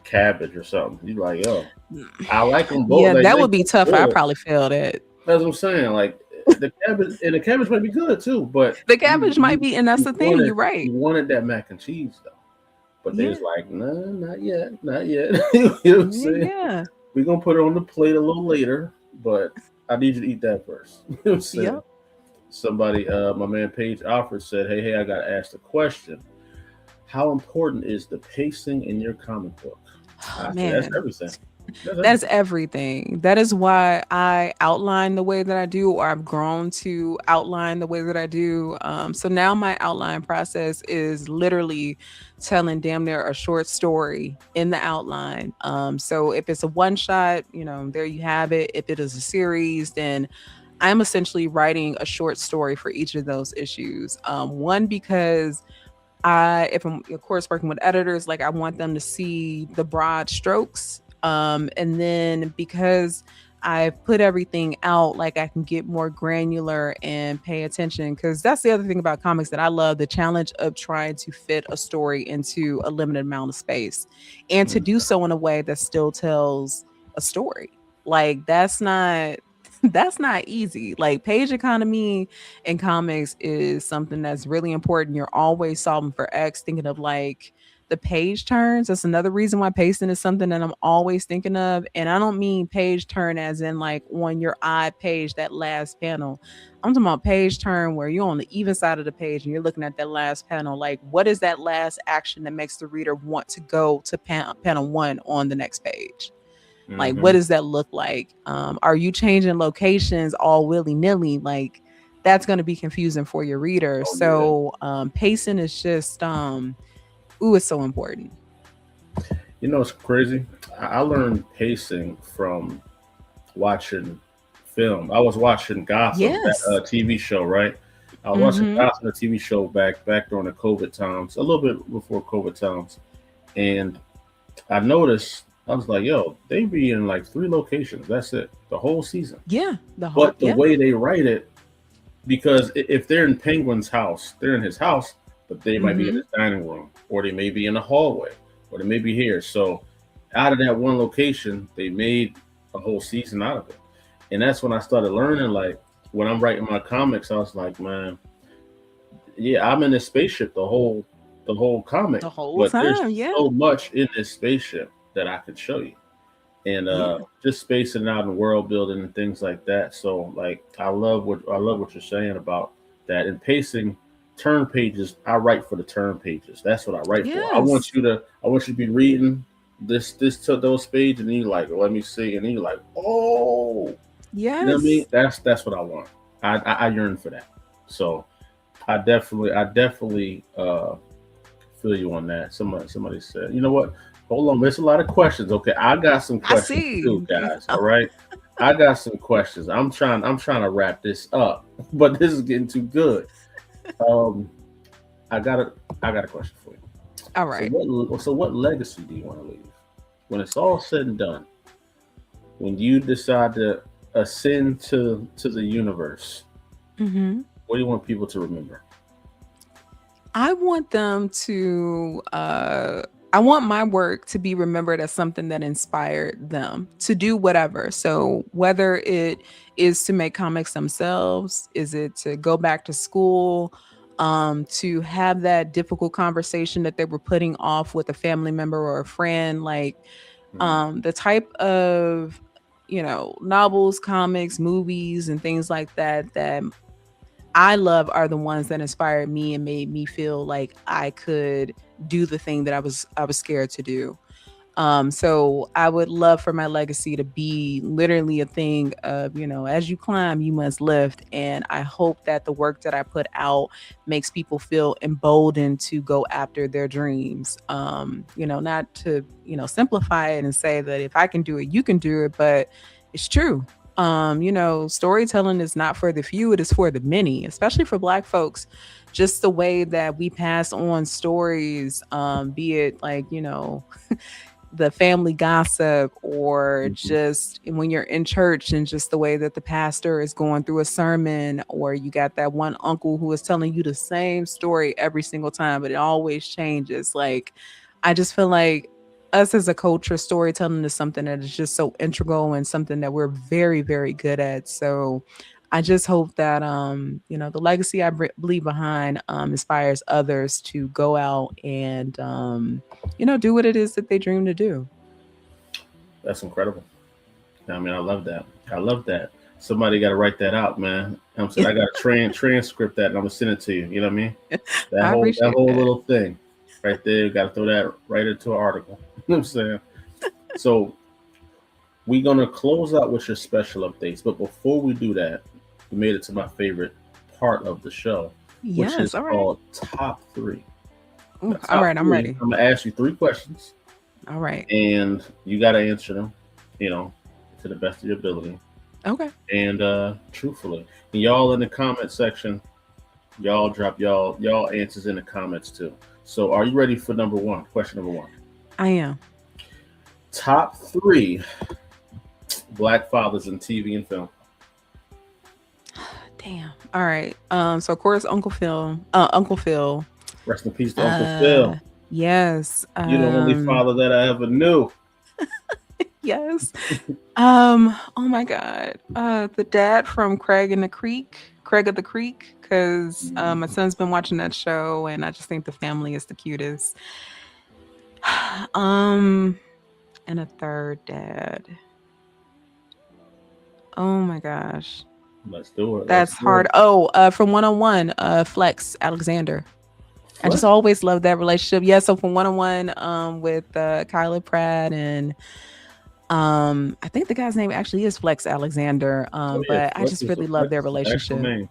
cabbage or something. You like, yo, I like them both. yeah. Like That they would be both tough. I good. probably failed it. That's what I'm saying. Like the cabbage might be good too, but The cabbage might be, and that's you the thing. wanted You're right. you wanted that mac and cheese though. But they Yeah, was like, nah, not yet, not yet. You know what I'm yeah, saying? yeah. We're gonna put it on the plate a little later, but I need you to eat that first. You know what I'm saying? Yep. Somebody, my man Paige Alfred said, hey, I gotta ask the question. How important is the pacing in your comic book? I say that's Man, everything. That's that's everything. everything. That is why I outline the way that I do, or I've grown to outline the way that I do. So now my outline process is literally telling damn near a short story in the outline. So if it's a one shot, there you have it. If it is a series, then I'm essentially writing a short story for each of those issues. One, because if I'm of course working with editors, like I want them to see the broad strokes. And then because I've put everything out, like I can get more granular and pay attention. Cause that's the other thing about comics that I love, the challenge of trying to fit a story into a limited amount of space and to Mm. do so in a way that still tells a story. Like that's not that's not easy. Like page economy in comics is something that's really important. You're always solving for X, thinking of like the page turns. That's another reason why pacing is something that I'm always thinking of. And I don't mean page turn as in like on your odd page, that last panel. I'm talking about page turn where you're on the even side of the page and you're looking at that last panel. Like, what is that last action that makes the reader want to go to panel one on the next page? Like, what Mm-hmm. does that look like? Are you changing locations all willy nilly? Like, that's going to be confusing for your reader. Oh yeah. So, pacing is just, ooh, it's so important. You know it's crazy? I learned pacing from watching film. I was watching Gotham, that Yes. TV show, right? I was watching Mm-hmm. Gotham, the TV show back during the COVID times, a little bit before COVID times, and I noticed I was like, "Yo, they be in like three locations. That's it, the whole season." Yeah. The whole, But the yeah. way they write it, because if they're in Penguin's house, they're in his house, but they might be in Mm-hmm. his dining room, or they may be in the hallway, or they may be here. So out of that one location, they made a whole season out of it. And that's when I started learning. Like when I'm writing my comics, I was like, man, yeah, I'm in this spaceship the whole comic, The whole but there's time. Yeah. so much in this spaceship that I could show you. And Yeah. just spacing out and world building and things like that. So like I love what you're saying about that. And pacing turn pages, I write for the turn pages. That's what I write for. Yes. I want you to be reading this to those pages and you're like, let me see, and then you're like, oh, you know what I mean? Yes. That's what I want. I yearn for that. So I definitely feel you on that. Somebody said, you know what? Hold on, there's a lot of questions. Okay, I got some I questions too, see. guys. All right, I got some questions. I'm trying to wrap this up, but this is getting too good. Um, I got a, I got a question for you. All So right. what legacy do you want to leave when it's all said and done? When you decide to ascend to the universe, Hmm. what do you want people to remember? I want them to I want my work to be remembered as something that inspired them to do whatever. So whether it is to make comics themselves, is it to go back to school, to have that difficult conversation that they were putting off with a family member or a friend, like Hmm. the type of novels, comics, movies, and things like that I love are the ones that inspired me and made me feel like I could do the thing that I was scared to do. So I would love for my legacy to be literally a thing of, as you climb, you must lift. And I hope that the work that I put out makes people feel emboldened to go after their dreams. Not to, simplify it and say that if I can do it, you can do it, but it's true. Storytelling is not for the few, it is for the many, especially for Black folks. Just the way that we pass on stories, be it like, the family gossip, or Hmm. just when you're in church and just the way that the pastor is going through a sermon, or you got that one uncle who is telling you the same story every single time, but it always changes. Like, I just feel like us as a culture, storytelling is something that is just so integral and something that we're very, very good at. So I just hope that the legacy I leave behind inspires others to go out and do what it is that they dream to do. That's incredible. I mean, I love that. I love that. Somebody got to write that out, man. I'm saying I got to transcript that, and I'm gonna send it to you. You know what I mean? I That appreciate whole that. little thing, right there. Got to throw that right into an article. You know what I'm saying? So we're gonna close out with your special updates, but before we do that, we made it to my favorite part of the show, which Yes. is All right. called Top Three. Now, Ooh, all top right. I'm three. ready. I'm gonna ask you three questions, All right. and you got to answer them. You know, to the best of your ability Okay. and truthfully. And y'all in the comment section, y'all drop y'all answers in the comments too. So, are you ready for number one? Question number one. I am. Top three black fathers in TV and film. Damn. All right. So of course, Uncle Phil. Uncle Phil. Rest in peace to Uncle Uh. Phil. Yes. You're the only father that I ever knew. Yes. Oh my God. The dad from Craig of the Creek, because my son's been watching that show, and I just think the family is the cutest. um, and a third dad. Oh my gosh. Let's do it. Let's That's do hard. it. Oh, from 101, Flex Alexander. I just Flex. always loved that relationship. Yeah, so from 101, with Kyla Pratt, and I think the guy's name actually is Flex Alexander. Oh yeah, But I just really love Flex their is an actual relationship. name.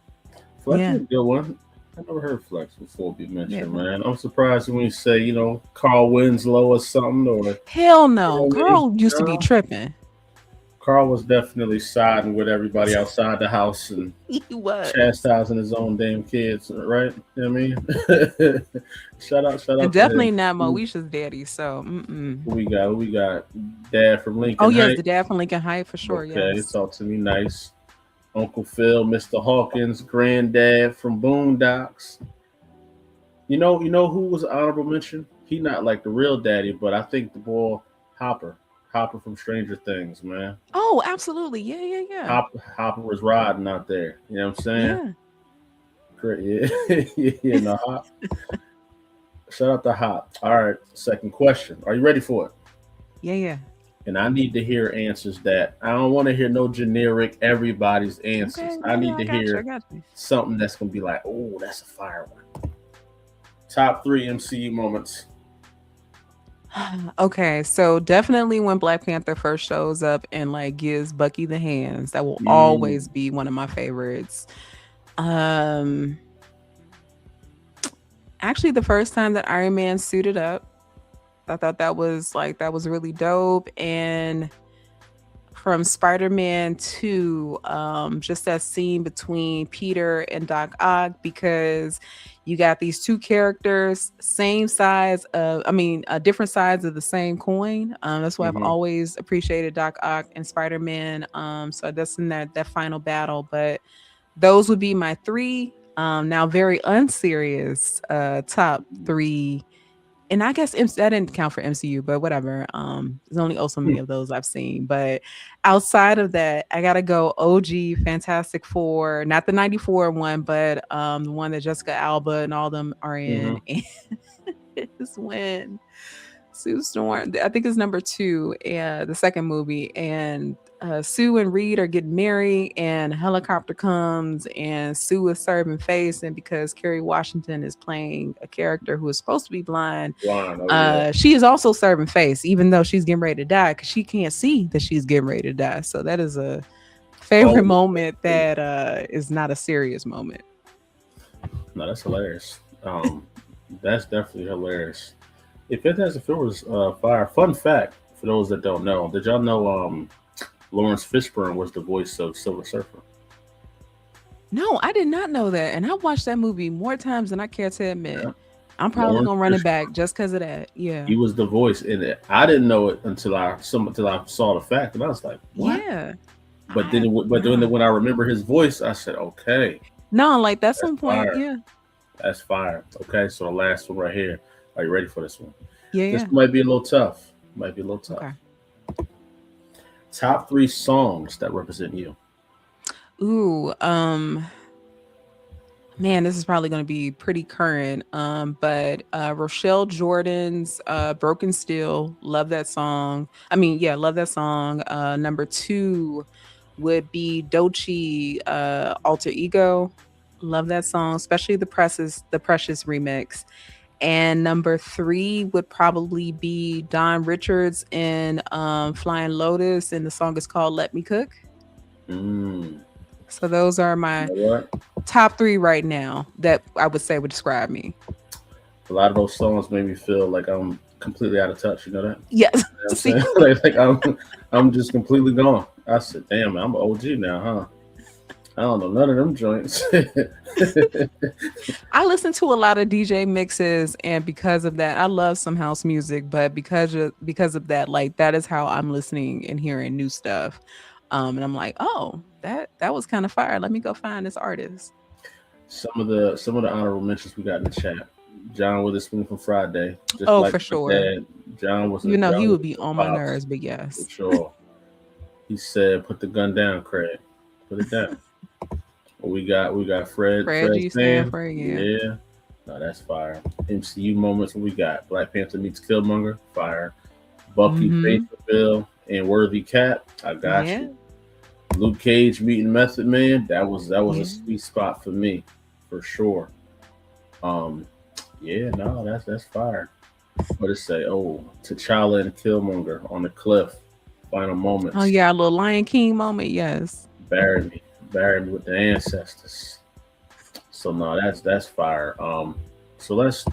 Flex is Yeah. a good one. I never heard Flex before be Yeah. mentioned, man. I'm surprised when you say, Carl Winslow or something, or Hell you no. know what I mean? Carl used to be No, tripping. Carl was definitely siding with everybody outside the house and He was. chastising his own damn kids, right? You know what I mean? Shout And out to him. definitely not Moesha's daddy. So, mm-mm. Who we got? Who we got? Dad from Oh, Lincoln yes, the Heights. dad from Lincoln Heights for sure. Okay, Yes. talk to me nice. Uncle Phil, Mr. Hawkins, granddad from Boondocks. You know who was an honorable mention? He not like the real daddy, but I think the boy Hopper. Hopper from Stranger Things, man. Oh, absolutely. Yeah, yeah, yeah. Hopper was riding out there. You know what I'm saying? Yeah. Great, yeah, yeah. No, shout out to Hop. All right, second question. Are you ready for it? Yeah, yeah. And I need to hear answers that I don't want to hear no generic everybody's answers. Okay. I Yeah, yeah. need I to got you. I hear got you. something that's gonna be like, oh, that's a fire one. Top three MCU moments. Okay, so definitely when Black Panther first shows up and like gives Bucky the hands, that will Mm, always be one of my favorites. Um, Actually, the first time that Iron Man suited up, I thought that was really dope. And from Spider-Man 2, just that scene between Peter and Doc Ock, because you got these two characters, same size of, I mean, different sides of the same coin. That's why I've Hmm. always appreciated Doc Ock and Spider-Man. So that's in that final battle. But those would be my three. Now, very unserious top three, and I guess that didn't count for MCU, but whatever. There's only so many of those I've seen. But outside of that, I gotta go OG Fantastic Four, not the '94 one, but the one that Jessica Alba and all them are in. Hmm. And it's when Sue Storm, I think it's number two, and the second movie, and Sue and Reed are getting married, and a helicopter comes, and Sue is serving face, and because Kerry Washington is playing a character who is supposed to be blind, Blind. Oh yeah. she is also serving face, even though she's getting ready to die, because she can't see that she's getting ready to die. So that is a favorite Oh, moment that is not a serious moment. no, that's hilarious. That's definitely hilarious. If Fantastic Four was fire. Fun fact for those that don't know, did y'all know Lawrence Fishburne was the voice of Silver Surfer? No, I did not know that. And I watched that movie more times than I care to admit. Yeah. I'm probably Lawrence gonna run it back Fishburne. just because of that. Yeah. He was the voice in it. I didn't know it until I saw the fact, and I was like, "What?" Yeah. But then, Nah. when I remember his voice, I said, "Okay, No, like that's that's on point. fire. Yeah. That's fire." Okay, so the last one right here. Are you ready for this one? Yeah, This yeah. might be a little tough. Might be a little tough. Okay. Top three songs that represent you. Ooh, man, this is probably gonna be pretty current. But Rochelle Jordan's Broken Steel, love that song. I mean, yeah, love that song. Number two would be Doechii Alter Ego. Love that song, especially the Precious remix. And number three would probably be Don Richards in Flying Lotus, and the song is called Let Me Cook. Mm, So those are you my know what? top three right now that I would say would describe me. A lot of those songs made me feel like I'm completely out of touch. You know that? Yes. You know what I'm See, saying? like I'm just completely gone. I said, "Damn, man, I'm an OG now, huh?" I don't know none of them joints. I listen to a lot of DJ mixes, and because of that, I love some house music. But because of that, like that is how I'm listening and hearing new stuff. And I'm like, oh, that was kind of fire. Let me go find this artist. Some of the honorable mentions we got in the chat. John Witherspoon from Friday, just Oh, like for my sure. dad. He John was would a be good on my pops nerves, but for yes. sure. He said, "Put the gun down, Craig. Put it down." We got Fred Fred G. Stan. Stanford, yeah. Yeah, no, that's fire. MCU moments. We got Black Panther meets Killmonger. Fire. Buffy Mm-hmm. Faithful and Worthy Cat. I got Yeah. you. Luke Cage meeting Method Man. That was a Yeah. sweet spot for me, for sure. Um, yeah, no, that's fire. What it say? Oh, T'Challa and Killmonger on the cliff. Final Oh moments. yeah, a little Lion King moment. Yes. Bury me, bury me with the ancestors. So no, that's fire. So let's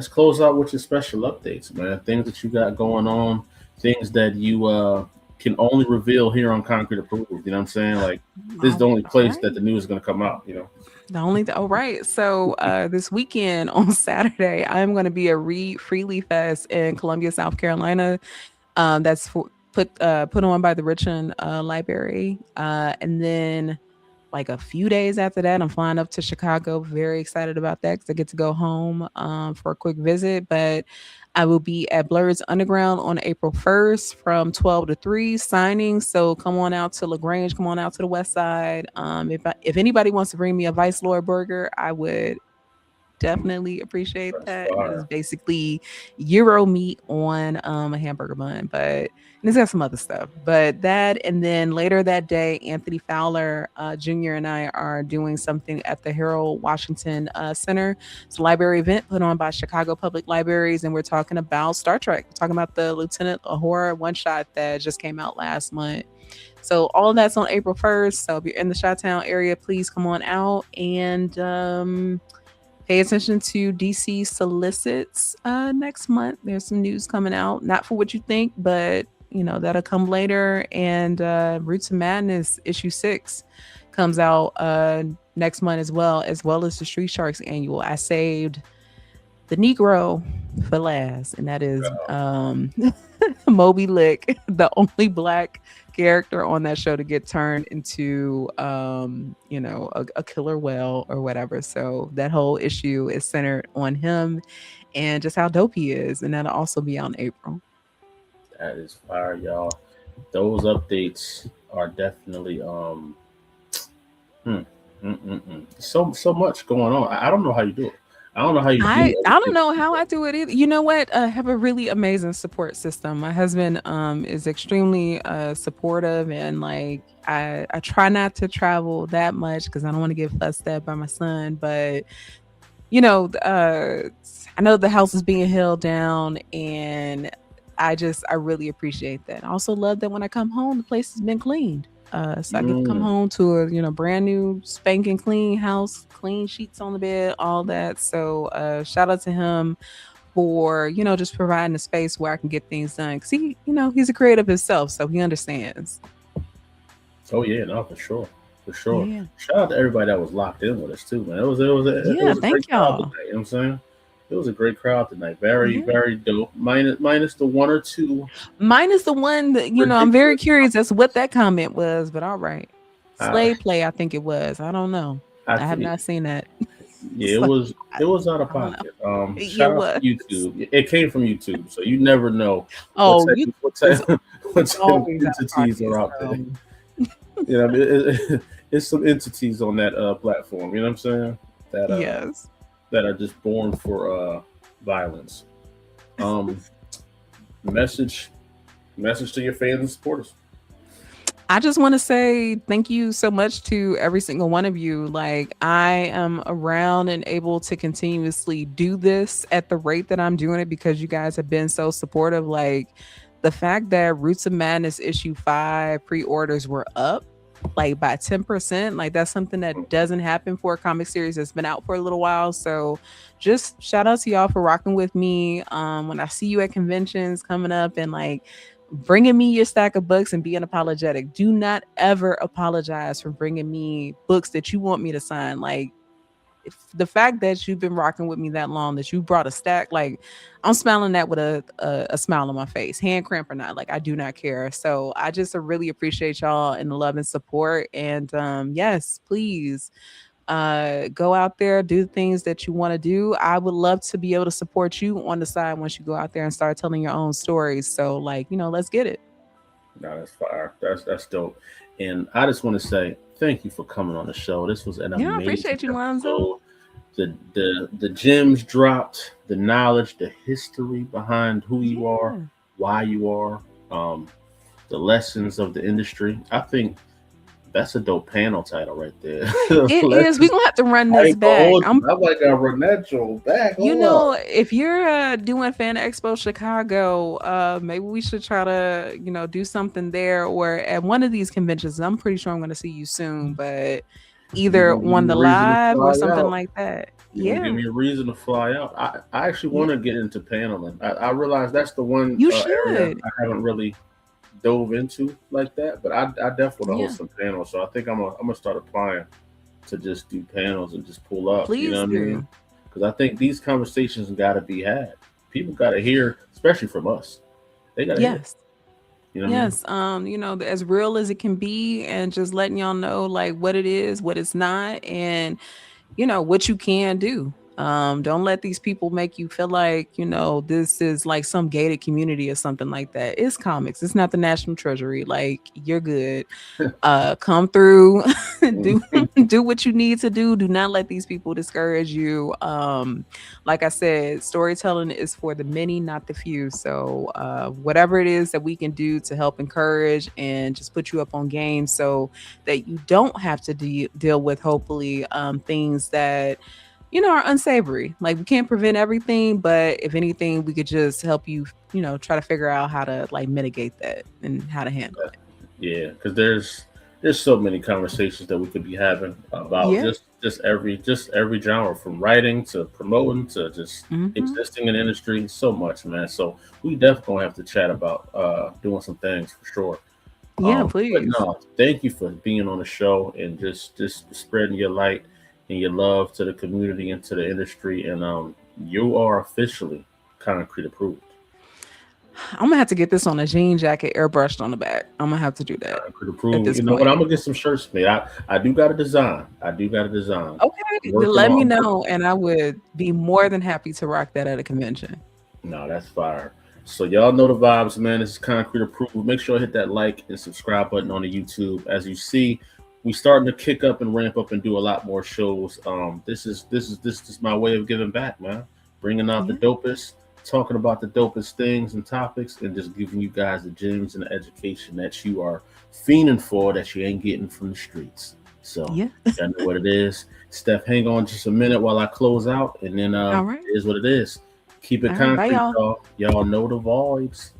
close out with your special updates, man. Things that you got going on, things that you can only reveal here on Concrete Approved. You know what I'm saying? Like this is the only All place right. that the news is gonna come out. You know. The only th- oh right. So this weekend on Saturday, I'm going to be a Read Freely Fest in Columbia, South Carolina. That's put on by the Richmond Library. And then like a few days after that, I'm flying up to Chicago. Very excited about that because I get to go home for a quick visit. But I will be at Blurred's Underground on April 1st from 12 to 3 signing. So come on out to LaGrange, come on out to the West Side. If anybody wants to bring me a Vice Lord burger, I would definitely appreciate That's that. And it is fire. basically Euro meat on a hamburger bun, but and it's got some other stuff. But that, and then later that day, Anthony Fowler Jr. and I are doing something at the Harold Washington Center. It's a library event put on by Chicago Public Libraries, and we're talking about Star Trek. We're talking about the Lieutenant Uhura one shot that just came out last month. So all of that's on April 1st. So if you're in the Chi-Town area, please come on out. And pay attention to DC solicits next month. There's some news coming out, not for what you think, but that'll come later. And Roots of Madness issue 6 comes out next month, as well as the Street Sharks annual. I saved the Negro for last, and that is Moby Lick, the only black character on that show to get turned into a killer whale or whatever. So that whole issue is centered on him and just how dope he is, and that'll also be out in April. That is fire, y'all. Those updates are definitely hmm, so much going on. I don't know how you do it. I don't know how you do I don't everything. know how I do it either. You know what? I have a really amazing support system. My husband is extremely supportive, and like I try not to travel that much because I don't want to get fussed at by my son. But I know the house is being held down, and I really appreciate that. I also love that when I come home, the place has been cleaned. So I get to come Mm. home to a brand new spanking clean house, clean sheets on the bed, all that. So shout out to him for just providing a space where I can get things done. Cause he's a creative himself, so he understands. Oh yeah, no, for sure, for sure. Yeah, Shout out to everybody that was locked in with us too, man. It was yeah. a great Thank crowd y'all. tonight. You know what I'm saying? It was a great crowd tonight. Very, Yeah. very dope. Minus the one or two Mine is the one that I'm very ridiculous. curious as to what that comment was, but all right. Uh, Slave play, I think it was. I don't know. I I have think not seen that. yeah, So it was out of I don't know. pocket. It Shout out to was. YouTube. It came from YouTube, so you never know what Oh, type you what is type what type of always out of entities pocket. are out there. So You know, what I mean, it's some entities on that platform. You know what I'm saying? That yes. that are just born for violence. Um, message message to your fans and supporters. I just want to say thank you so much to every single one of you. Like, I am around and able to continuously do this at the rate that I'm doing it because you guys have been so supportive. Like, the fact that Roots of Madness issue 5 pre-orders were up like by 10%, like that's something that doesn't happen for a comic series that's been out for a little while. So just shout out to y'all for rocking with me. When I see you at conventions coming up and like bringing me your stack of books and being apologetic, do not ever apologize for bringing me books that you want me to sign. Like, if the fact that you've been rocking with me that long, that you brought a stack, like I'm smiling that with a smile on my face, hand cramp or not, like I do not care. So I just really appreciate y'all and the love and support. And yes, please go out there, do the things that you want to do. I would love to be able to support you on the side once you go out there and start telling your own stories. So like, let's get it. No, that's fire. That's dope. And I just want to say thank you for coming on the show. This was an Yeah, I amazing appreciate you, Lonzo. episode. The gems dropped, the knowledge, the history behind who you are, Yeah. why you are, um, the lessons of the industry. I think that's a dope panel title right there. It is. We're Lessons. gonna have to run I this ain't gonna back. hold you. I like I run that show back. Hold up. If you're doing Fan Expo Chicago, maybe we should try to, do something there or at one of these conventions. I'm pretty sure I'm going to see you soon, but You're either gonna give on me a the reason to live or fly something out. like that. You're gonna give Yeah, me a reason to fly out. I actually yeah, want to get into paneling. I realize that's the one you area should. I haven't really dove into like that, but I definitely want to Yeah, host some panels. So I think I'm gonna start applying to just do panels and just pull up. You know please what I mean? do. Because I think these conversations got to be had. People got to hear, especially from us. They got to hear. Yes. You know what I mean? Yes, as real as it can be, and just letting y'all know like what it is, what it's not, and what you can do. Don't let these people make you feel like this is like some gated community or something like that. It's comics. It's not the National Treasury. Like, you're good. Come through, do Mhm. do what you need to do. Do not let these people discourage you. Like I said, storytelling is for the many, not the few. So whatever it is that we can do to help encourage and just put you up on game so that you don't have to deal with, hopefully, things that are unsavory. Like, we can't prevent everything, but if anything, we could just help you, try to figure out how to like mitigate that and how to handle it. Yeah, because there's so many conversations that we could be having about Yeah. just every genre, from writing to promoting to just Hmm. existing in the industry. So much, man. So we definitely gonna have to chat about doing some things for sure. Yeah, But please. no, thank you for being on the show and just spreading your light and your love to the community and to the industry. And you are officially concrete approved. I'm gonna have to get this on a jean jacket airbrushed on the back. I'm gonna have to do that Concrete at approved. this You know what? point. I'm gonna get some shirts made. I do got a design. I do got a design. Okay, then Working let me on. know, and I would be more than happy to rock that at a convention. No, that's fire. So y'all know the vibes, man. This is Concrete Approved. Make sure to hit that like and subscribe button on the YouTube. As you see, we starting to kick up and ramp up and do a lot more shows. This is my way of giving back, man. Bringing out the Yeah. dopest, talking about the dopest things and topics, and just giving you guys the gems and the education that you are fiending for that you ain't getting from the streets. So Yeah. y'all know what it is. Steph, hang on just a minute while I close out, and then All right. it is what it is. Keep it All right. Bye, concrete, y'all. y'all. Y'all know the vibes.